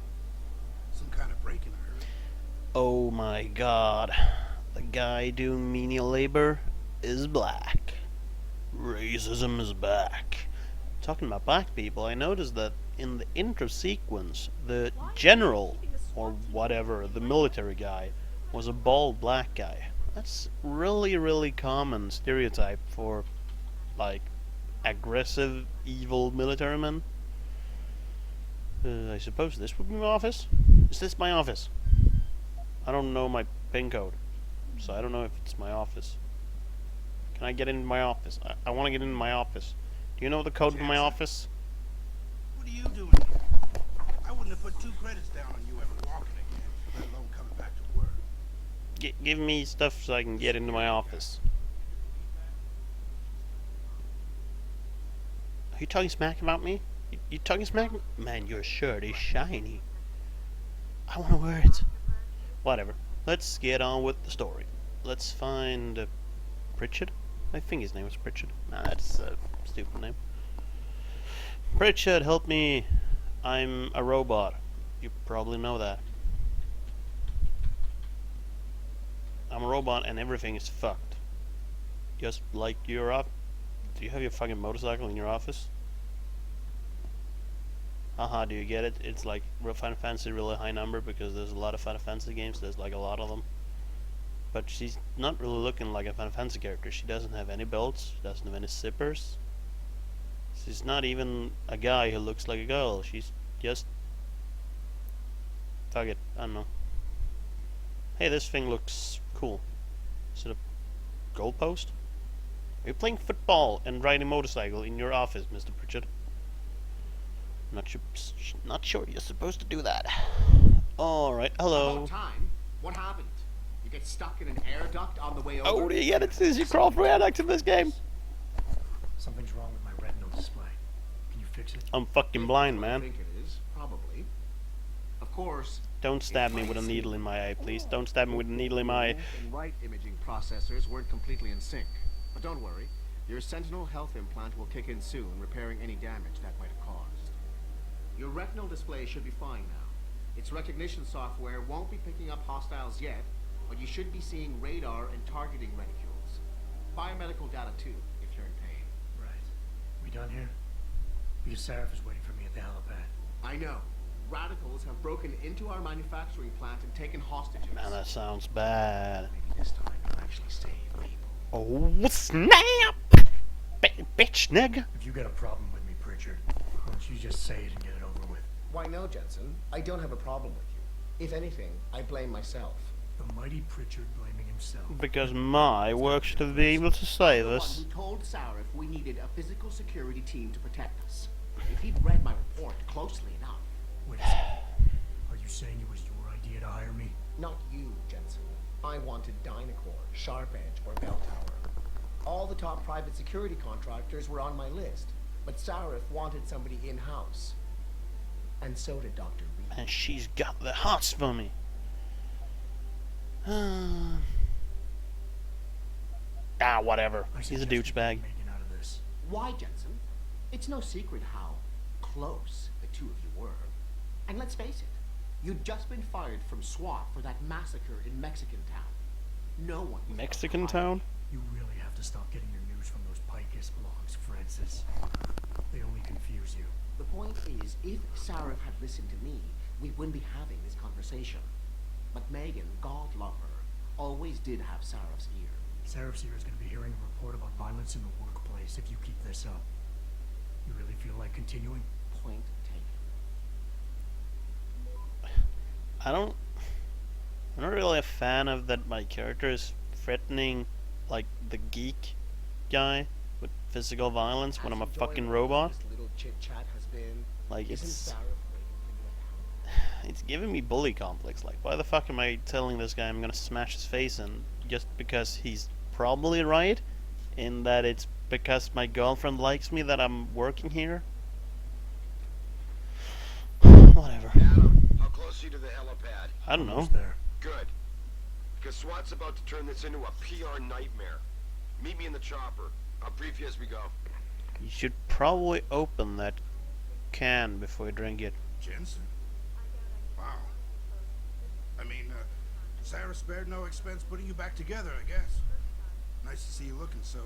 Some kind of break-in, I heard. Oh my god. The guy doing menial labor is black. Racism is back. Talking about black people, I noticed that in the intro sequence, the general, or whatever, the military guy, was a bald black guy. That's really, really common stereotype for, like, aggressive, evil military men. I suppose this would be my office? Is this my office? I don't know my PIN code, so I don't know if it's my office. Can I get into my office? I want to get into my office. Do you know the code for my office? What are you doing here? I wouldn't have put 2 credits down on you ever walking again, let alone coming back to work. Give me stuff so I can get into my office. Are you talking smack about me? You talking smack? Man, your shirt is shiny. I want to wear it. Whatever. Let's get on with the story. Let's find a Pritchard? I think his name was Pritchard. Nah, that's a stupid name. Pritchard, help me! I'm a robot. You probably know that. I'm a robot and everything is fucked. Just like your off. Do you have your fucking motorcycle in your office? Haha, do you get it? It's like Final Fantasy really high number because there's a lot of Final Fantasy games. There's like a lot of them. But she's not really looking like a Final Fantasy character. She doesn't have any belts. She doesn't have any zippers. She's not even a guy who looks like a girl. She's just... Fuck it. I don't know. Hey, this thing looks cool. Is it a goalpost? Are you playing football and riding a motorcycle in your office, Mr. Pritchard? Not sure you're supposed to do that. Alright, hello. About time. What happened? You get stuck in an air duct on the way over? Oh, do you get it? As you crawl through air ducts in this game? Something's wrong with my retinal display. Can you fix it? I'm fucking blind, man. I think it is, probably. Of course. Don't stab me with a needle in my eye, please. Don't stab me with a needle in my eye. And right imaging processors weren't completely in sync. But don't worry. Your Sentinel health implant will kick in soon, repairing any damage that might have caused. Your retinal display should be fine now. Its recognition software won't be picking up hostiles yet, but you should be seeing radar and targeting reticules. Biomedical data too, if you're in pain. Right. We done here? Because Sarif is waiting for me at the helipad. I know. Radicals have broken into our manufacturing plant and taken hostages. Man, that sounds bad. Maybe this time you'll actually save people. Oh, snap! Bitch, nigga! If you got a problem with me, Pritchard, why don't you just say it and get it over with? Why no, Jensen? I don't have a problem with you. If anything, I blame myself. The mighty Pritchard blaming himself. Because my work should be able to save us. The one who told Sarif we needed a physical security team to protect us. If he'd read my report closely enough. Wait a second. Are you saying it was your idea to hire me? Not you, Jensen. I wanted Dynacore, Sharp Edge, or Bell Tower. All the top private security contractors were on my list, but Sarif wanted somebody in-house. And so did Dr. Reed. And she's got the hots for me. Whatever. He's a douchebag. Why, Jensen? It's no secret how close the two of you were. And let's face it, you'd just been fired from SWAT for that massacre in Mexican town. No one. Mexican town? You really have to stop getting your news from those Picus blogs, Francis. They only confuse you. The point is, if Sarif had listened to me, we wouldn't be having this conversation. But Megan, God love her, always did have Sarif's ear. Sarif's ear is going to be hearing a report about violence in the workplace if you keep this up. You really feel like continuing? Point taken. I'm not really a fan of that my character is threatening, like, the geek guy with physical violence when I'm a fucking robot. This little chit-chat has been. Like, Isn't it's Sarif it's giving me bully complex. Like, why the fuck am I telling this guy I'm gonna smash his face in just because he's probably right in that it's because my girlfriend likes me that I'm working here? Whatever. Adam, how close are you to the helipad? I don't know. Good. Because SWAT's about to turn this into a PR nightmare. Meet me in the chopper. I'll brief you as we go. You should probably open that can before you drink it. Jensen? Wow. I mean, Sarah spared no expense putting you back together, I guess. Nice to see you looking so,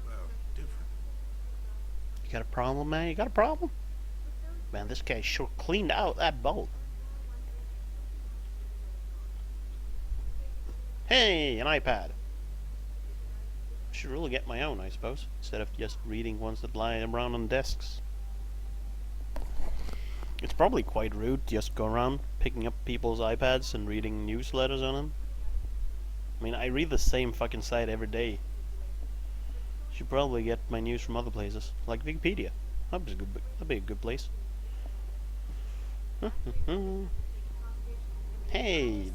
well, different. You got a problem, man? You got a problem? Man, this guy sure cleaned out that boat. Hey, an iPad. Should really get my own, I suppose, instead of just reading ones that lie around on desks. It's probably quite rude to just go around picking up people's iPads and reading newsletters on them. I mean, I read the same fucking site every day. Should probably get my news from other places, like Wikipedia. That'd be a good place. Hey!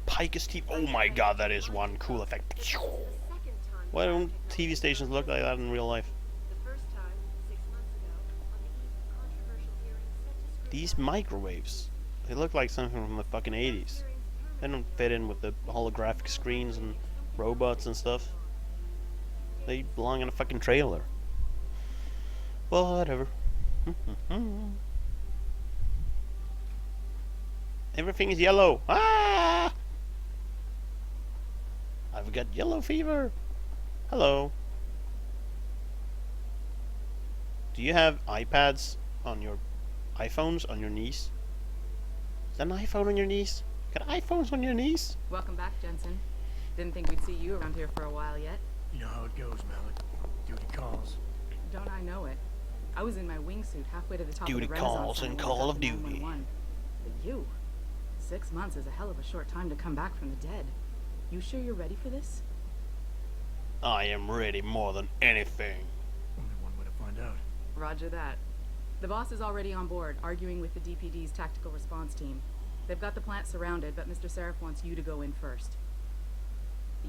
Picus TV. Oh my god, that is one cool effect. Why don't TV stations look like that in real life? These microwaves, they look like something from the fucking 80s. They don't fit in with the holographic screens and robots and stuff. They belong in a fucking trailer. Well, whatever. Everything is yellow. Ah! I've got yellow fever. Hello. Do you have iPads on your iPhones on your knees? Is that an iPhone on your knees? Got iPhones on your knees? Welcome back, Jensen. Didn't think we'd see you around here for a while yet. You know how it goes, Malik. Duty calls. Don't I know it? I was in my wingsuit halfway to the top Duty of the Renaissance calls Center and when I Call got of the Duty. 911. But you? 6 months is a hell of a short time to come back from the dead. You sure you're ready for this? I am ready more than anything. Only one way to find out. Roger that. The boss is already on board, arguing with the DPD's tactical response team. They've got the plant surrounded, but Mr. Seraph wants you to go in first.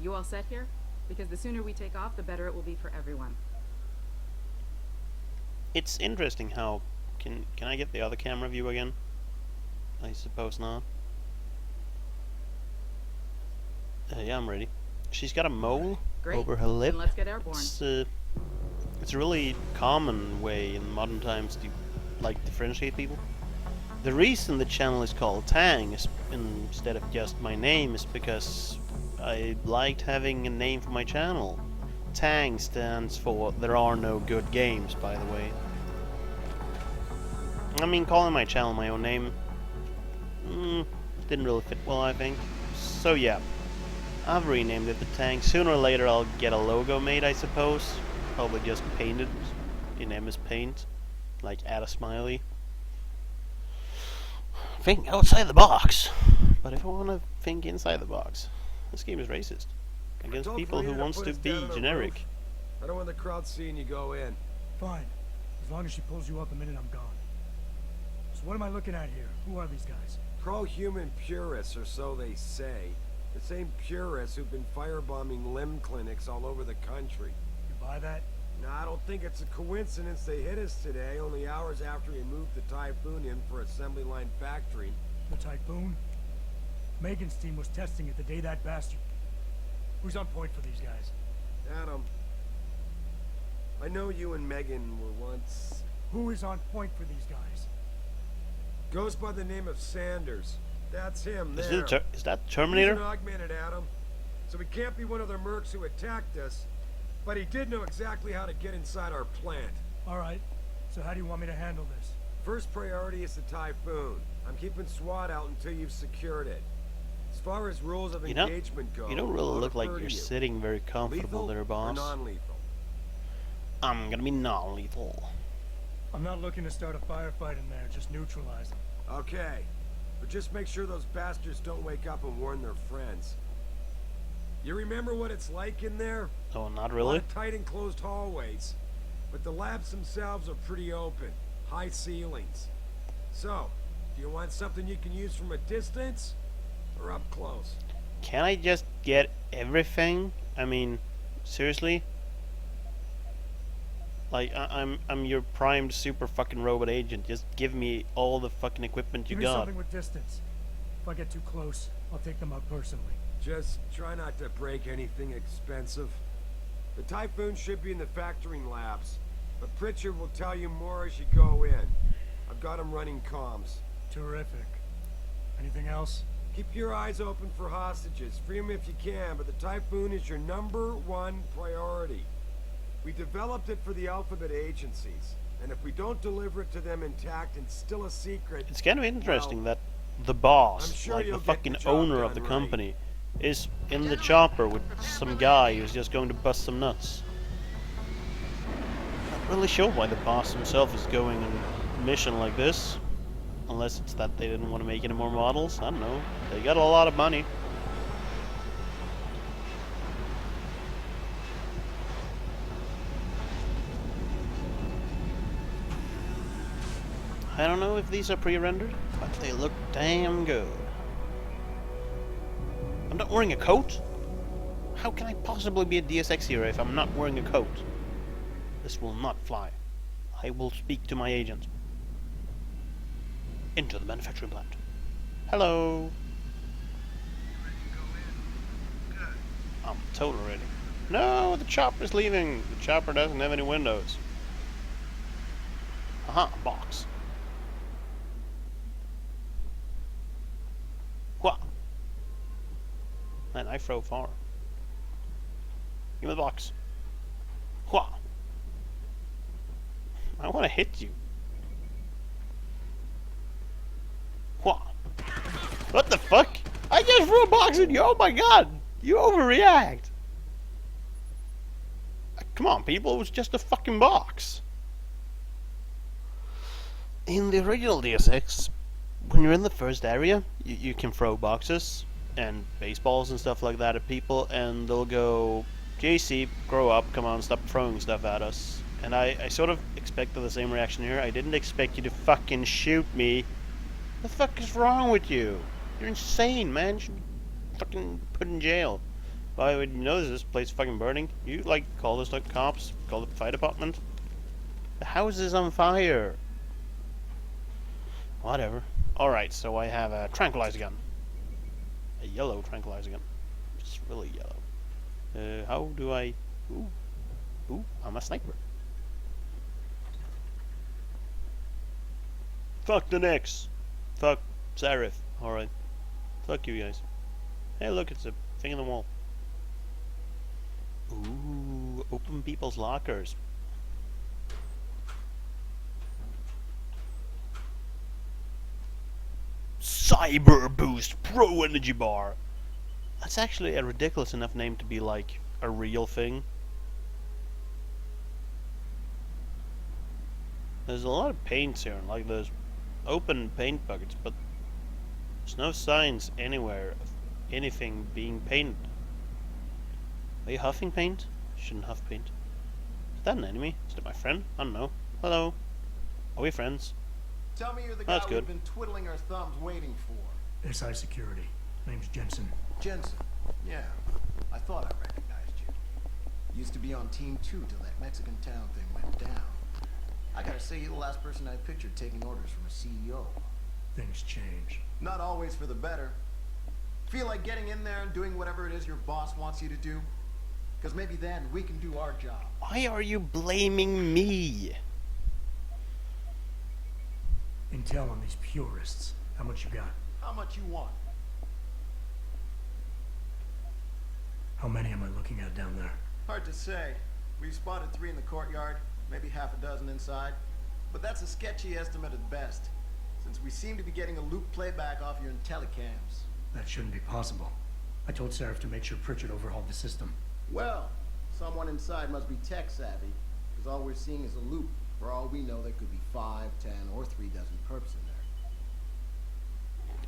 You all set here? Because the sooner we take off, the better it will be for everyone. It's interesting how... Can I get the other camera view again? I suppose not. Yeah, I'm ready. She's got a mole Great. over her lip. Then let's get airborne. It's a really common way in modern times to like differentiate people. The reason the channel is called Tang instead of just my name is because I liked having a name for my channel. Tang stands for There Are No Good Games, by the way. I mean, calling my channel my own name didn't really fit well, I think. So yeah, I've renamed it the Tang. Sooner or later I'll get a logo made, I suppose. Probably just painted in MS Paint, like add a smiley. Think outside the box. But if I want to think inside the box, this game is racist against people who wants to be generic. I don't want the crowd seeing you go in. Fine. As long as she pulls you up the minute I'm gone. So what am I looking at here? Who are these guys? Pro-human purists, or so they say. The same purists who've been firebombing limb clinics all over the country. You buy that? No, I don't think it's a coincidence they hit us today, only hours after we moved the Typhoon in for assembly line factory. The Typhoon? Megan's team was testing it the day that bastard... Who's on point for these guys? Adam, I know you and Megan were once... Who is on point for these guys? Goes by the name of Sanders. That's him there. Is that Terminator? He's an augmented Adam, so he can't be one of the mercs who attacked us, but he did know exactly how to get inside our plant. Alright, so how do you want me to handle this? First priority is the Typhoon. I'm keeping SWAT out until you've secured it. As far as rules of engagement go, you don't really look like you're sitting very comfortable there, boss. Non-lethal. I'm gonna be non-lethal. I'm not looking to start a firefight in there, just neutralize them. Okay, but just make sure those bastards don't wake up and warn their friends. You remember what it's like in there? Oh, not A really? lot of tight enclosed hallways, but the labs themselves are pretty open, high ceilings. So, do you want something you can use from a distance, or up close? Can I just get everything? I mean, seriously? Like, I'm your primed super fucking robot agent. Just give me all the fucking equipment you Give me got. something with distance. If I get too close, I'll take them out personally. Just try not to break anything expensive. The Typhoon should be in the factoring labs, but Pritchard will tell you more as you go in. I've got him running comms. Terrific. Anything else? Keep your eyes open for hostages. Free them if you can, but the Typhoon is your #1 priority. We developed it for the Alphabet agencies, and if we don't deliver it to them intact and still a secret... It's kind of interesting well, that the boss, I'm sure like the you'll get fucking the job owner of done the right. company, is in the chopper with some guy who's just going to bust some nuts. Not really sure why the boss himself is going on a mission like this. Unless it's that they didn't want to make any more models. I don't know. They got a lot of money. I don't know if these are pre-rendered, but they look damn good. I'm not wearing a coat? How can I possibly be a DSX hero if I'm not wearing a coat? This will not fly. I will speak to my agent. Into the manufacturing plant. Hello. I'm totally ready. No, the chopper's leaving. The chopper doesn't have any windows. Aha, box. What? Man, I throw far. Give me the box. What? I want to hit you. What? What the fuck? I just threw a box at you. Oh my god. You overreact. Come on, people. It was just a fucking box. In the original Deus Ex, when you're in the first area, you can throw boxes and baseballs and stuff like that at people, and they'll go, JC, grow up, come on, stop throwing stuff at us. And I sort of expected the same reaction here. I didn't expect you to fucking shoot me. The fuck is wrong with you? You're insane, man. You should be fucking put in jail. By the way, you know this place is fucking burning? You, like, call this, like, cops? Call the fire department? The house is on fire. Whatever. Alright, so I have a tranquilizer gun. A yellow tranquilizer gun. It's really yellow. How do I... Ooh, I'm a sniper. Fuck the Nix. Fuck Seraph. Alright. Fuck you guys. Hey, look, it's a thing in the wall. Ooh, open people's lockers. Cyber Boost Pro Energy Bar. That's actually a ridiculous enough name to be like a real thing. There's a lot of paints here, like there's open paint buckets, but there's no signs anywhere of anything being painted. Are you huffing paint? Shouldn't huff paint. Is that an enemy? Is that my friend? I don't know. Hello. Are we friends? Tell me you're the guy That's we've good. been twiddling our thumbs waiting for. SI Security. Name's Jensen. Jensen. Yeah. I thought I recognized you. Used to be on Team 2 till that Mexican town thing went down. I gotta say, you're the last person I pictured taking orders from a CEO. Things change. Not always for the better. Feel like getting in there and doing whatever it is your boss wants you to do? Because maybe then we can do our job. Why are you blaming me? Intel on these purists. How much you got? How much you want? How many am I looking at down there? Hard to say. We've spotted 3 in the courtyard, maybe half a dozen inside. But that's a sketchy estimate at best, since we seem to be getting a loop playback off your telecams. That shouldn't be possible. I told Seraph to make sure Pritchard overhauled the system. Well, someone inside must be tech savvy, because all we're seeing is a loop. For all we know, there could be 5, 10, or 3 dozen perps in there.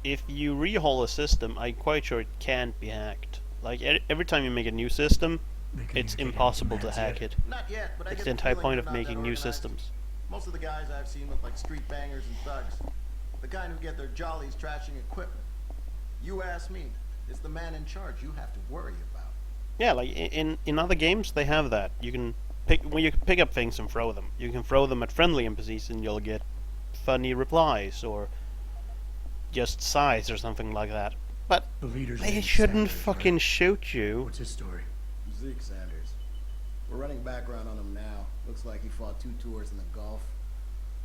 If you rehaul a system, I'm quite sure it can't be hacked. Like, every time you make a new system, it's impossible to hack it. Not yet, but I It's get the entire feeling point they're of not making that new organized. systems. Most of the guys I've seen look like street bangers and thugs. The kind who get their jollies trashing equipment. You ask me, it's the man in charge you have to worry about. Yeah, like in other games they have that. You can pick up things and throw them. You can throw them at friendly NPCs and you'll get funny replies or just sighs or something like that. But The leader's they name's shouldn't Sanders, fucking right? shoot you. What's his story? Zeke Sanders. We're running background on him now. Looks like he fought 2 tours in the Gulf.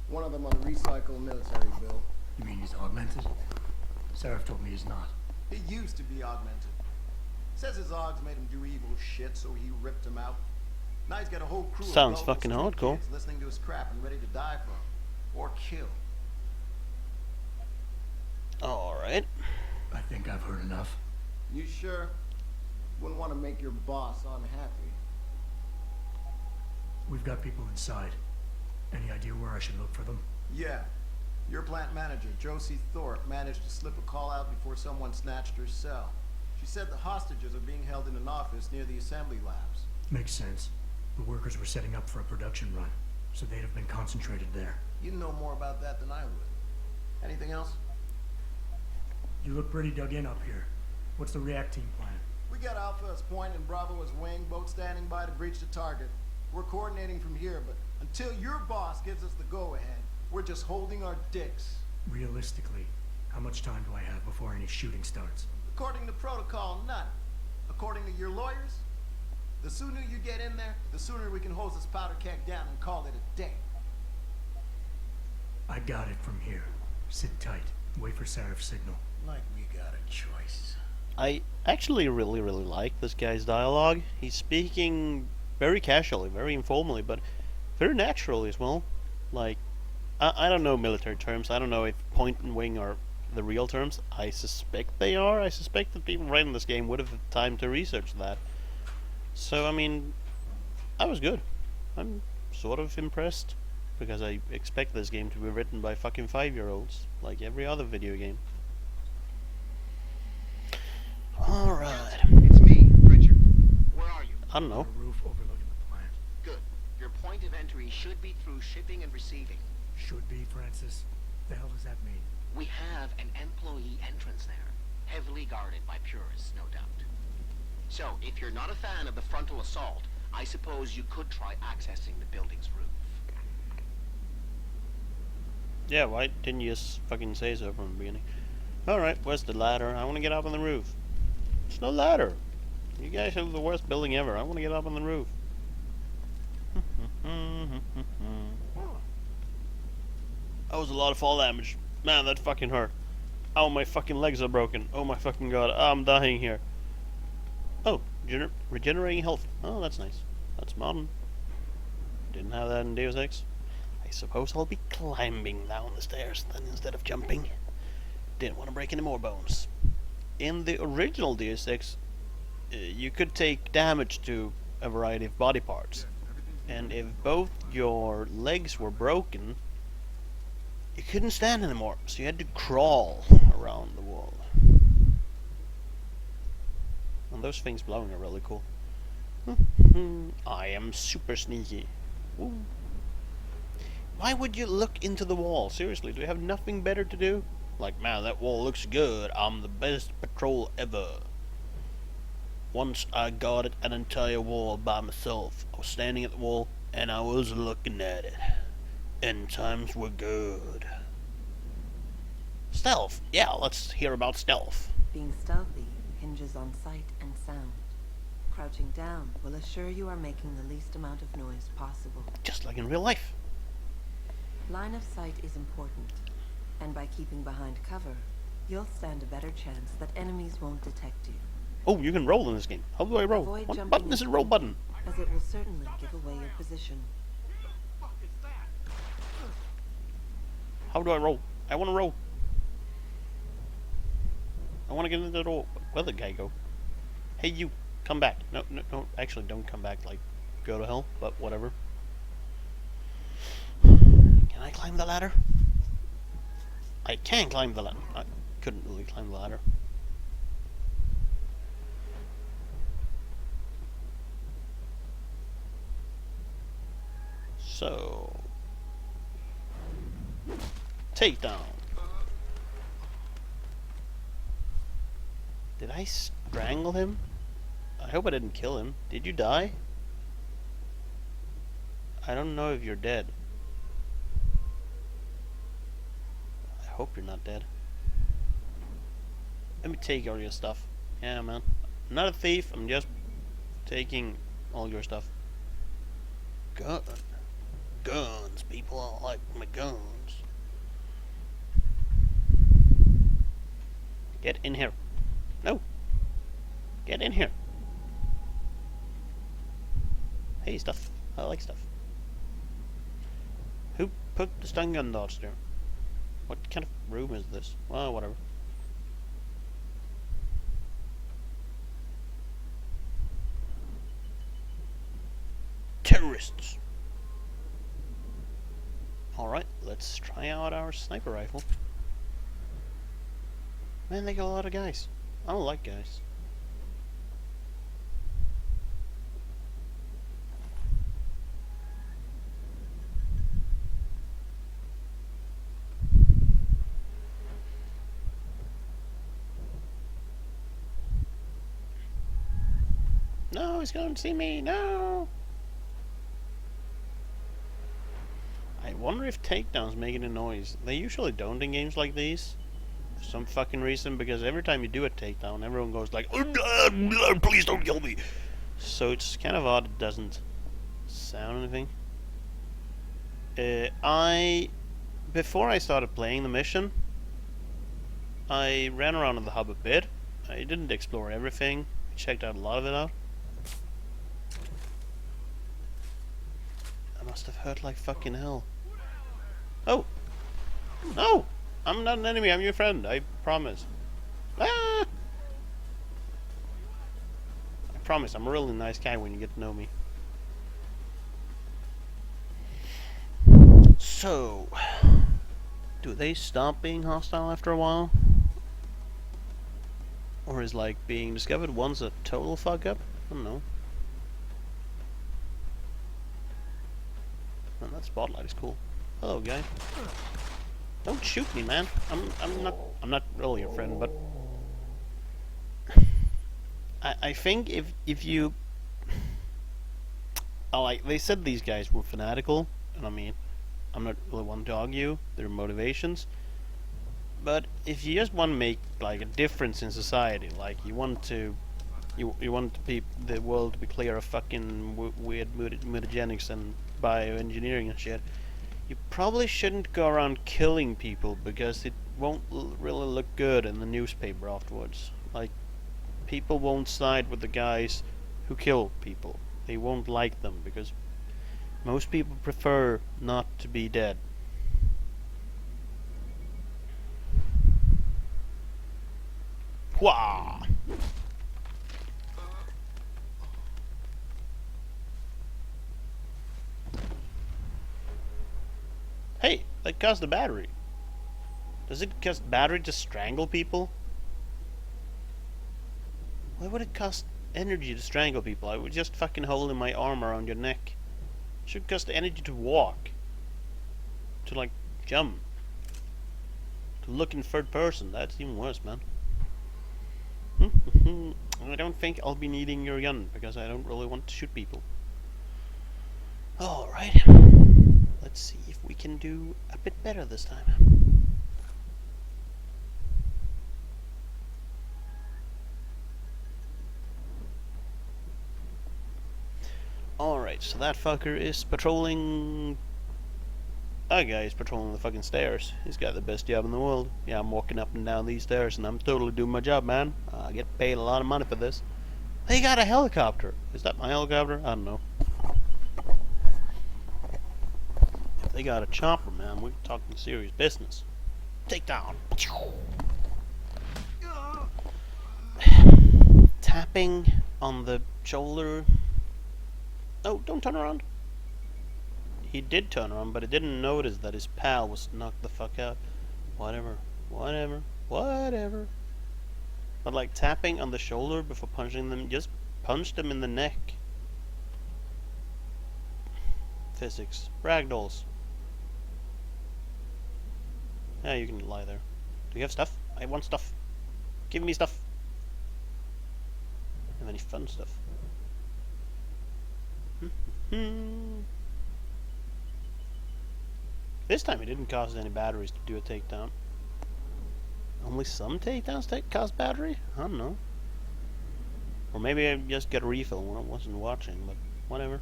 One of them on a recycled military bill. You mean he's augmented? Seraph told me he's not. He used to be augmented. Says his Augs made him do evil shit, so he ripped him out. Now he's got a whole crew Sounds of fucking street hardcore. kids listening to his crap and ready to die for him. Or kill. Alright. I think I've heard enough. You sure? Wouldn't want to make your boss unhappy. We've got people inside. Any idea where I should look for them? Yeah. Your plant manager, Josie Thorpe, managed to slip a call out before someone snatched her cell. She said the hostages are being held in an office near the assembly labs. Makes sense. The workers were setting up for a production run, so they'd have been concentrated there. You know more about that than I would. Anything else? You look pretty dug in up here. What's the react team plan? We got Alpha as point and Bravo as wing, both standing by to breach the target. We're coordinating from here, but until your boss gives us the go-ahead, we're just holding our dicks. Realistically, how much time do I have before any shooting starts? According to protocol, none. A according to your lawyers, the sooner you get in there, the sooner we can hose this powder keg down and call it a day. I got it from here. Sit tight. Wait for Seraph's signal. Like we got a choice. I actually really like this guy's dialogue. He's speaking very casually, very informally, but very naturally as well. Like, I don't know military terms. I don't know if point and wing are the real terms. I suspect they are. I suspect that people writing this game would have had time to research that. So, I mean, I was good. I'm sort of impressed, because I expect this game to be written by fucking 5-year-olds, like every other video game. Alright. It's me, Richard. Where are you? I don't know. On a roof overlooking the plant. Good. Your point of entry should be through shipping and receiving. Should be, Francis. The hell does that mean? We have an employee entrance there, heavily guarded by purists, no doubt. So, if you're not a fan of the frontal assault, I suppose you could try accessing the building's roof. Yeah, why didn't you just fucking say so from the beginning? Alright, where's the ladder? I want to get up on the roof. There's no ladder. You guys have the worst building ever. I want to get up on the roof. That was a lot of fall damage. Man, that fucking hurt. Oh, my fucking legs are broken. Oh my fucking god. I'm dying here. Oh, regenerating health. Oh, that's nice. That's modern. Didn't have that in Deus Ex. I suppose I'll be climbing down the stairs then instead of jumping. Didn't want to break any more bones. In the original Deus Ex, you could take damage to a variety of body parts. And if both your legs were broken, you couldn't stand anymore, so you had to crawl around the wall. And those things blowing are really cool. I am super sneaky. Woo. Why would you look into the wall? Seriously, do you have nothing better to do? Like, man, that wall looks good. I'm the best patrol ever. Once I guarded an entire wall by myself. I was standing at the wall and I was looking at it. And times were good. Stealth. Yeah, let's hear about stealth. Being stealthy hinges on sight and sound. Crouching down will assure you are making the least amount of noise possible. Just like in real life. Line of sight is important, and by keeping behind cover, you'll stand a better chance that enemies won't detect you. Oh, you can roll in this game. How do I roll? Avoid What jumping button is the roll button? As it will certainly give away your position. How do I roll? I want to roll. I want to get into the door. Where'd the guy go? Hey, you, come back. No, actually, don't come back. Like, go to hell, but whatever. Can I climb the ladder? I can climb the ladder. I couldn't really climb the ladder. So... takedown. Did I strangle him? I hope I didn't kill him. Did you die? I don't know if you're dead. I hope you're not dead. Let me take all your stuff. Yeah, man. I'm not a thief. I'm just taking all your stuff. Gun. Guns. People like my guns. Get in here. No. Get in here. Hey, stuff. I like stuff. Who put the stun gun darts there? What kind of room is this? Well, whatever. Terrorists! Alright, let's try out our sniper rifle. Man, they got a lot of guys. I don't like guys. No, he's going to see me. No! I wonder if takedowns make any noise. They usually don't in games like these. For some fucking reason, because every time you do a takedown, everyone goes like, please don't kill me. So it's kind of odd it doesn't sound anything. Before I started playing the mission, I ran around in the hub a bit. I didn't explore everything. I checked out a lot of it out. I must have hurt like fucking hell. Oh! No! I'm not an enemy, I'm your friend, I promise. Ah! I promise, I'm a really nice guy when you get to know me. So, do they stop being hostile after a while? Or is like being discovered once a total fuck up? I don't know. Oh, that spotlight is cool. Hello, guy. Don't shoot me, man. I'm not really your friend, but I think if you like, they said these guys were fanatical, and I mean, I'm not really one to argue their motivations, but if you just want to make like a difference in society, like you want to the world to be clear of fucking weird mutagenics and bioengineering and shit, you probably shouldn't go around killing people, because it won't really look good in the newspaper afterwards. Like, people won't side with the guys who kill people. They won't like them, because most people prefer not to be dead. Wah! Hey, that cost a battery. Does it cost battery to strangle people? Why would it cost energy to strangle people? I would just fucking hold in my arm around your neck. It should cost energy to walk. To like jump. To look in third person. That's even worse, man. I don't think I'll be needing your gun, because I don't really want to shoot people. Alright. Let's see if we can do a bit better this time. Alright, so that fucker is patrolling... That guy is patrolling the fucking stairs. He's got the best job in the world. Yeah, I'm walking up and down these stairs and I'm totally doing my job, man. I get paid a lot of money for this. They got a helicopter. Is that my helicopter? I don't know. If they got a chopper, man, we're talking serious business. Take down. Tapping on the shoulder. Oh, don't turn around. He did turn around, but he didn't notice that his pal was knocked the fuck out. Whatever. But like, tapping on the shoulder before punching them, just punch them in the neck. Physics. Ragdolls. Yeah, you can lie there. Do you have stuff? I want stuff. Give me stuff. Have any fun stuff? This time it didn't cost any batteries to do a takedown. Only some takedowns cost battery? I don't know. Or maybe I just get a refill when I wasn't watching, but whatever.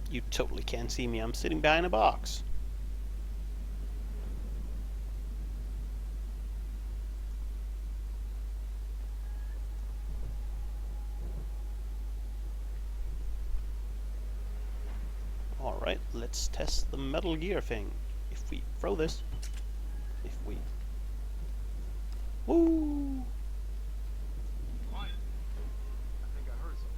You totally can't see me. I'm sitting behind a box. Alright, let's test the Metal Gear thing. If we throw this... If we... Woo! Quiet. I think I heard something.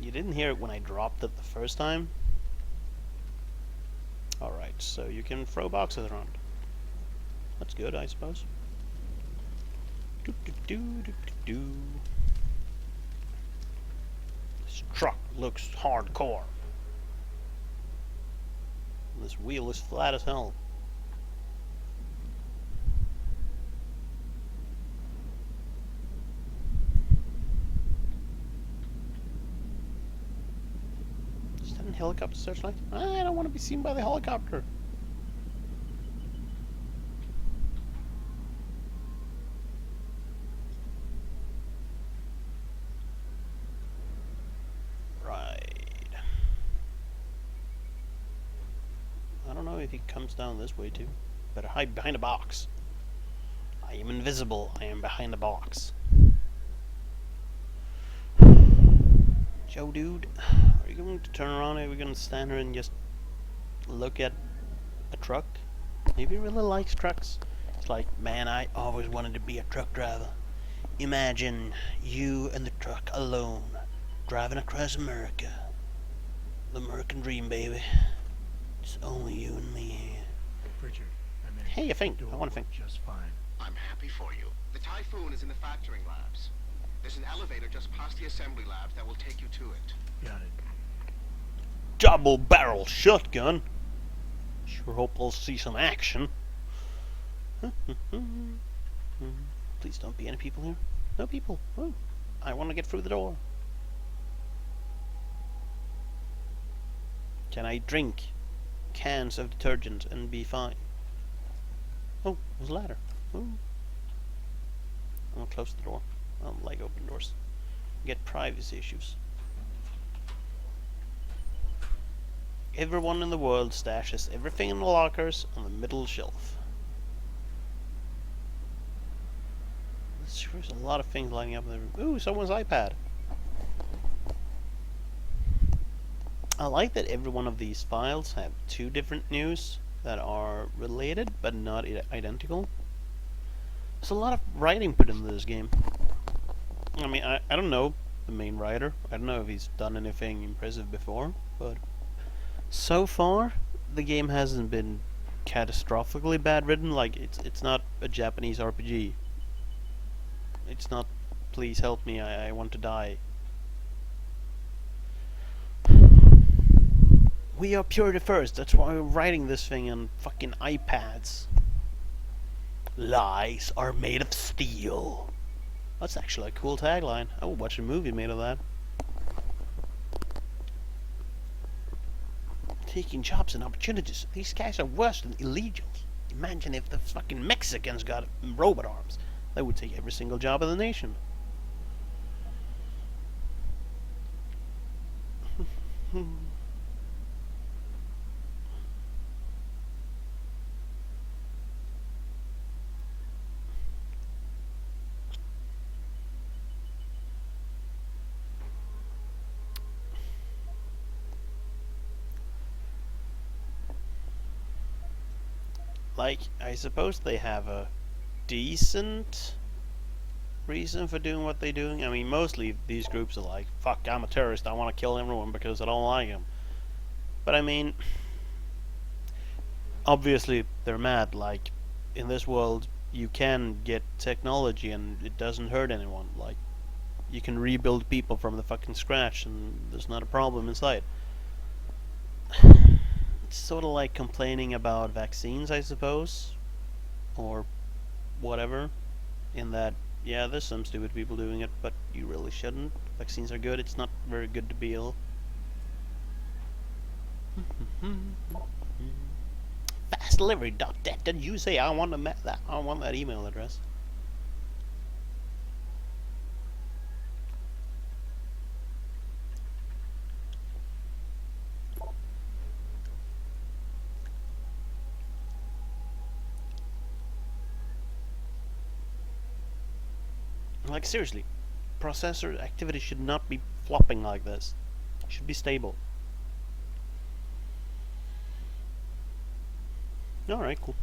You didn't hear it when I dropped it the first time? Alright, so you can throw boxes around. That's good, I suppose. This truck looks hardcore. This wheel is flat as hell. helicopter searchlight? I don't want to be seen by the helicopter. Right. I don't know if he comes down this way too. Better hide behind a box. I am invisible. I am behind the box. Joe, dude, are you going to turn around? Are we going to stand here and just look at a truck? Maybe he really likes trucks. It's like, man, I always wanted to be a truck driver. Imagine you and the truck alone, driving across America. The American dream, baby. It's only you and me here. Richard, I mean, hey, a thing. I want a thing. Just fine. I'm happy for you. The Typhoon is in the factoring labs. There's an elevator just past the assembly labs that will take you to it. Got it. Double barrel shotgun. Sure hope we'll see some action. Please don't be any people here. No people. Oh, I want to get through the door. Can I drink cans of detergent and be fine? Oh, there's a ladder. Ooh. I'm gonna close the door. I don't like open doors. Get privacy issues. Everyone in the world stashes everything in the lockers on the middle shelf. There's a lot of things lining up in the room. Ooh, someone's iPad. I like that every one of these files have two different news that are related but not identical. There's a lot of writing put into this game. I mean, I don't know the main writer. I don't know if he's done anything impressive before, but so far the game hasn't been catastrophically bad written. Like, it's not a Japanese RPG. It's not, please help me, I want to die. We are pure the first, that's why we're writing this thing on fucking iPads. Lies are made of steel. That's actually a cool tagline. I would watch a movie made of that. Taking jobs and opportunities. These guys are worse than illegals. Imagine if the fucking Mexicans got robot arms. They would take every single job in the nation. Like, I suppose they have a decent reason for doing what they're doing. I mean, mostly these groups are like, fuck, I'm a terrorist, I want to kill everyone because I don't like them. But I mean, obviously they're mad. Like, in this world, you can get technology and it doesn't hurt anyone. Like, you can rebuild people from the fucking scratch and there's not a problem inside. It's sort of like complaining about vaccines, I suppose, or whatever, in that, yeah, there's some stupid people doing it, but you really shouldn't. Vaccines are good, it's not very good to be ill. Fastdelivery.net.usa, I want that email address. Like, seriously, processor activity should not be flopping like this. It should be stable. Alright, cool.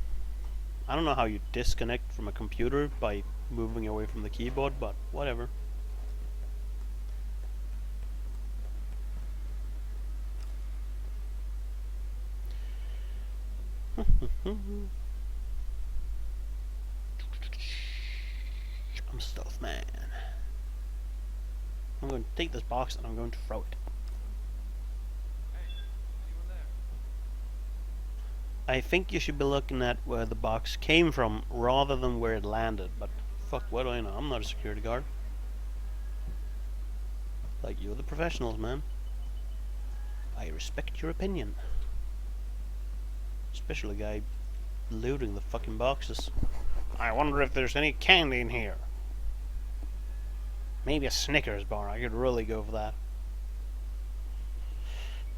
I don't know how you disconnect from a computer by moving away from the keyboard, but whatever. I'm Stealth Man. I'm going to take this box and I'm going to throw it. I think you should be looking at where the box came from rather than where it landed, but fuck, what do I know? I'm not a security guard. Like, you're the professionals, man. I respect your opinion. Especially the guy looting the fucking boxes. I wonder if there's any candy in here. Maybe a Snickers bar. I could really go for that.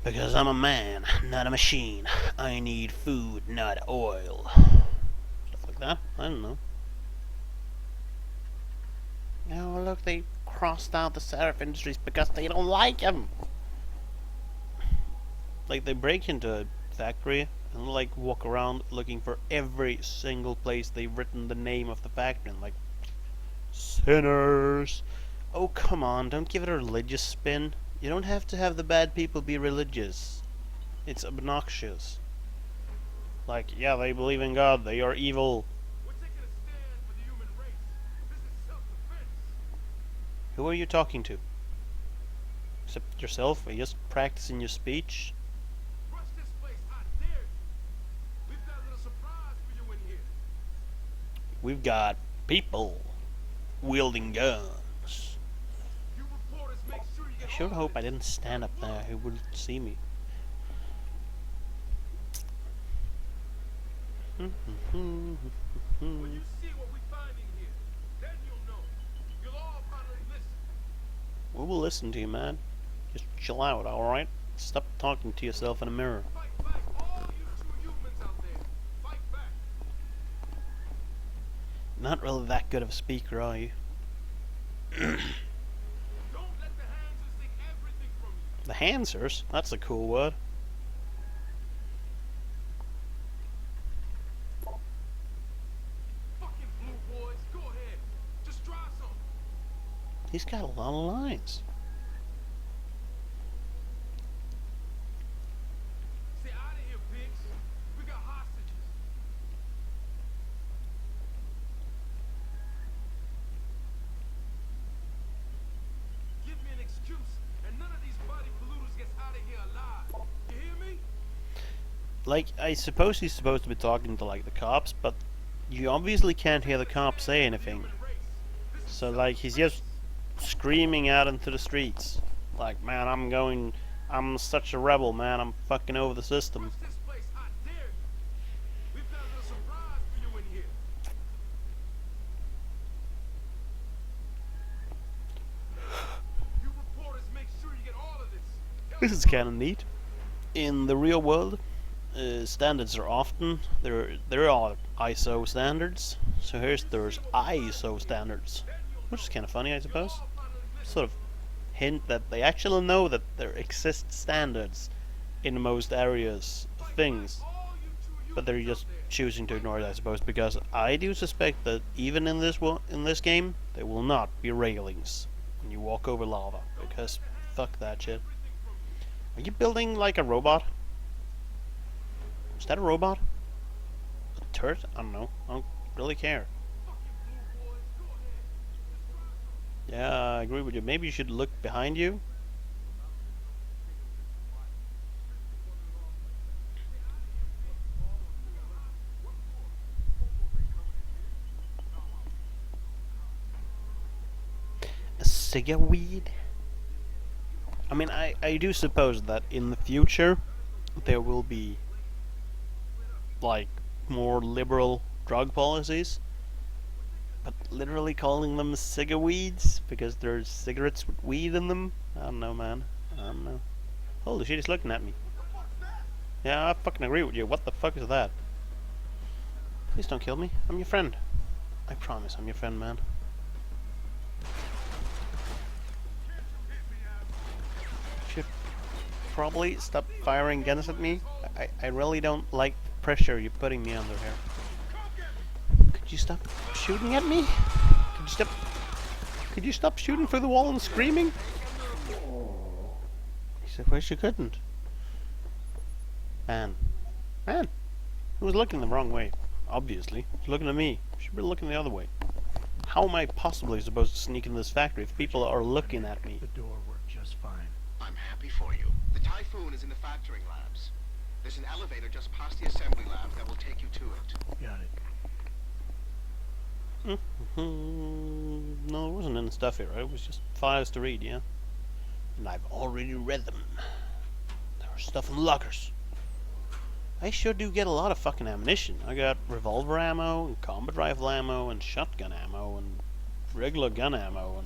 Because I'm a man, not a machine. I need food, not oil. Stuff like that. I don't know. Oh, look, they crossed out the Seraph Industries because they don't like him. Like, they break into a factory and, like, walk around looking for every single place they've written the name of the factory. And, like, sinners. Oh, come on, don't give it a religious spin. You don't have to have the bad people be religious. It's obnoxious. Like, yeah, they believe in God, they are evil. Who are you talking to? Except yourself? Are you just practicing your speech? We've got people wielding guns. I sure hope I didn't stand up there. Who would see me? When you see what we find in here, then you'll know. You'll all finally listen. We will listen to you, man. Just chill out, alright? Stop talking to yourself in a mirror. Fight back, all you true humans out there. Fight back. Not really that good of a speaker, are you? The Hansers? That's a cool word. Fucking blue boys, go ahead. Just try some. He's got a lot of lines. Stay out of here, pigs. We got hostages. Give me an excuse, and none of these body polluters gets out of here alive. You hear me? Like, I suppose he's supposed to be talking to, like, the cops, but you obviously can't hear the cops say anything. So, like, he's just screaming out into the streets. Like, man, I'm such a rebel, man, I'm fucking over the system. This is kind of neat. In the real world, standards are often there are ISO standards. So there's ISO standards, which is kind of funny, I suppose. Sort of hint that they actually know that there exist standards in most areas of things, but they're just choosing to ignore it, I suppose, because I do suspect that even in this game, there will not be railings when you walk over lava, because fuck that shit. Are you building like a robot? Is that a robot? A turret? I don't know. I don't really care. Yeah, I agree with you. Maybe you should look behind you. A cigar weed? I mean, I do suppose that in the future there will be like more liberal drug policies, but literally calling them cigar weeds because there's cigarettes with weed in them? I don't know, man. I don't know. Holy shit, he's looking at me. Yeah, I fucking agree with you. What the fuck is that? Please don't kill me. I'm your friend. I promise I'm your friend, man. Should probably stop firing guns at me. I really don't like the pressure you're putting me under here. Could you stop shooting at me? Could you stop shooting through the wall and screaming? He said, well, she couldn't. Man. He was looking the wrong way. Obviously. He was looking at me. Should be looking the other way. How am I possibly supposed to sneak in this factory if people are looking at me? The door worked just fine. I'm happy for you. The Typhoon is in the factoring labs. There's an elevator just past the assembly labs that will take you to it. Got it. No, there wasn't any stuff here, right? It was just files to read, yeah? And I've already read them. There are There's stuff in the lockers. I sure do get a lot of fucking ammunition. I got revolver ammo, and combat rifle ammo, and shotgun ammo, and regular gun ammo,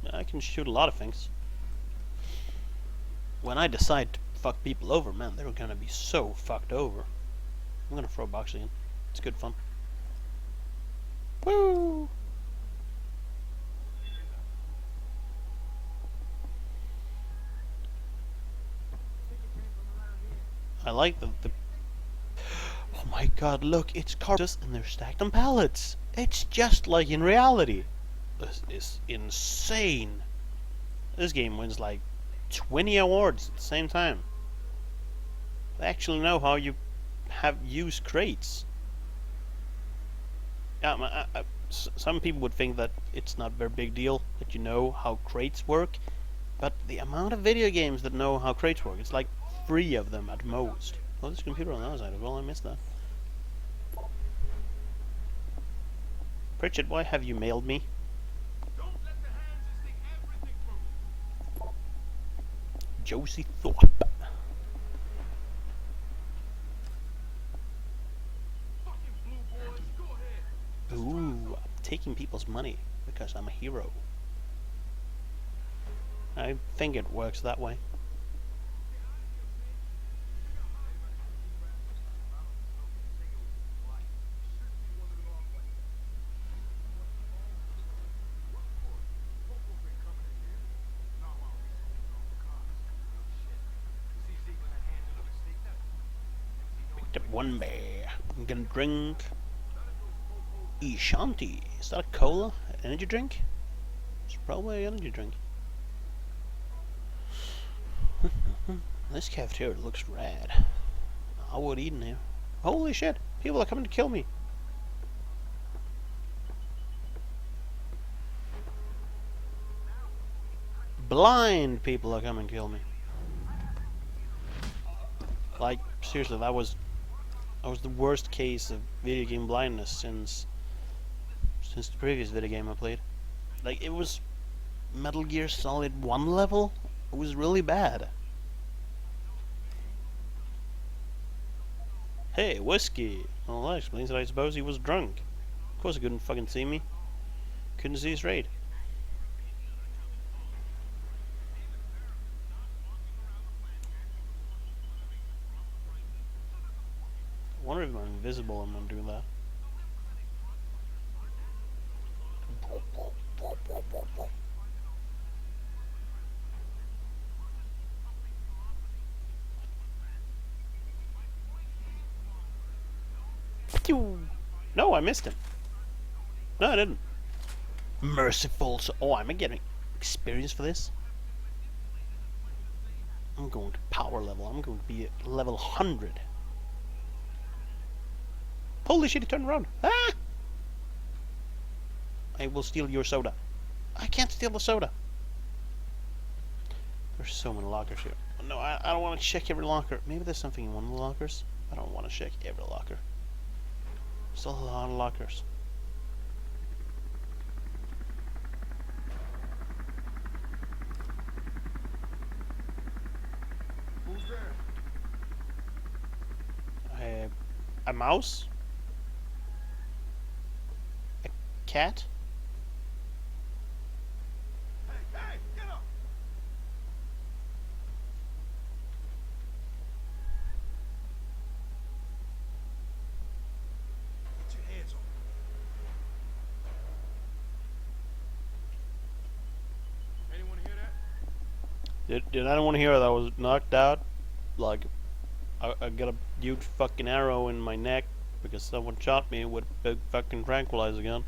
and I can shoot a lot of things. When I decide to fuck people over, man, they're gonna be so fucked over. I'm gonna throw a box in. It's good fun. Woo! I like the oh my god, look, it's cars and they're stacked on pallets. It's just like in reality. This is insane. This game wins like 20 awards at the same time. They actually know how you have used crates. Yeah, some people would think that it's not a very big deal that you know how crates work, but the amount of video games that know how crates work, it's like 3 of them at most. Oh, there's a computer on the other side as well, I missed that. Pritchett, why have you mailed me? Josie Thorpe. Ooh, I'm taking people's money because I'm a hero. I think it works that way. Picked up 1 bear. I'm gonna drink Shanti. Is that a cola? An energy drink? It's probably an energy drink. This cafeteria looks rad. I would eat in here. Holy shit! People are coming to kill me. Blind people are coming to kill me. Like, seriously, that was the worst case of video game blindness since the previous video game I played. Like, it was Metal Gear Solid 1 level. It was really bad. Hey, whiskey! Well, that explains that I suppose he was drunk. Of course he couldn't fucking see me. Couldn't see straight. I wonder if I'm invisible and I'm doing that. No, I missed him. No, I didn't. Merciful. So, oh, am I getting experience for this? I'm going to power level. I'm going to be at level 100. Holy shit, he turned around. Ah! I will steal your soda. I can't steal the soda. There's so many lockers here. No, I don't want to check every locker. Maybe there's something in one of the lockers. I don't want to check every locker. Still a lot of lockers. Who's there? A mouse? A cat? Hey, get up! Get your hands on me. Anyone hear that? Did anyone hear that I was knocked out? Like, I got a huge fucking arrow in my neck because someone shot me with a big fucking tranquilizer gun.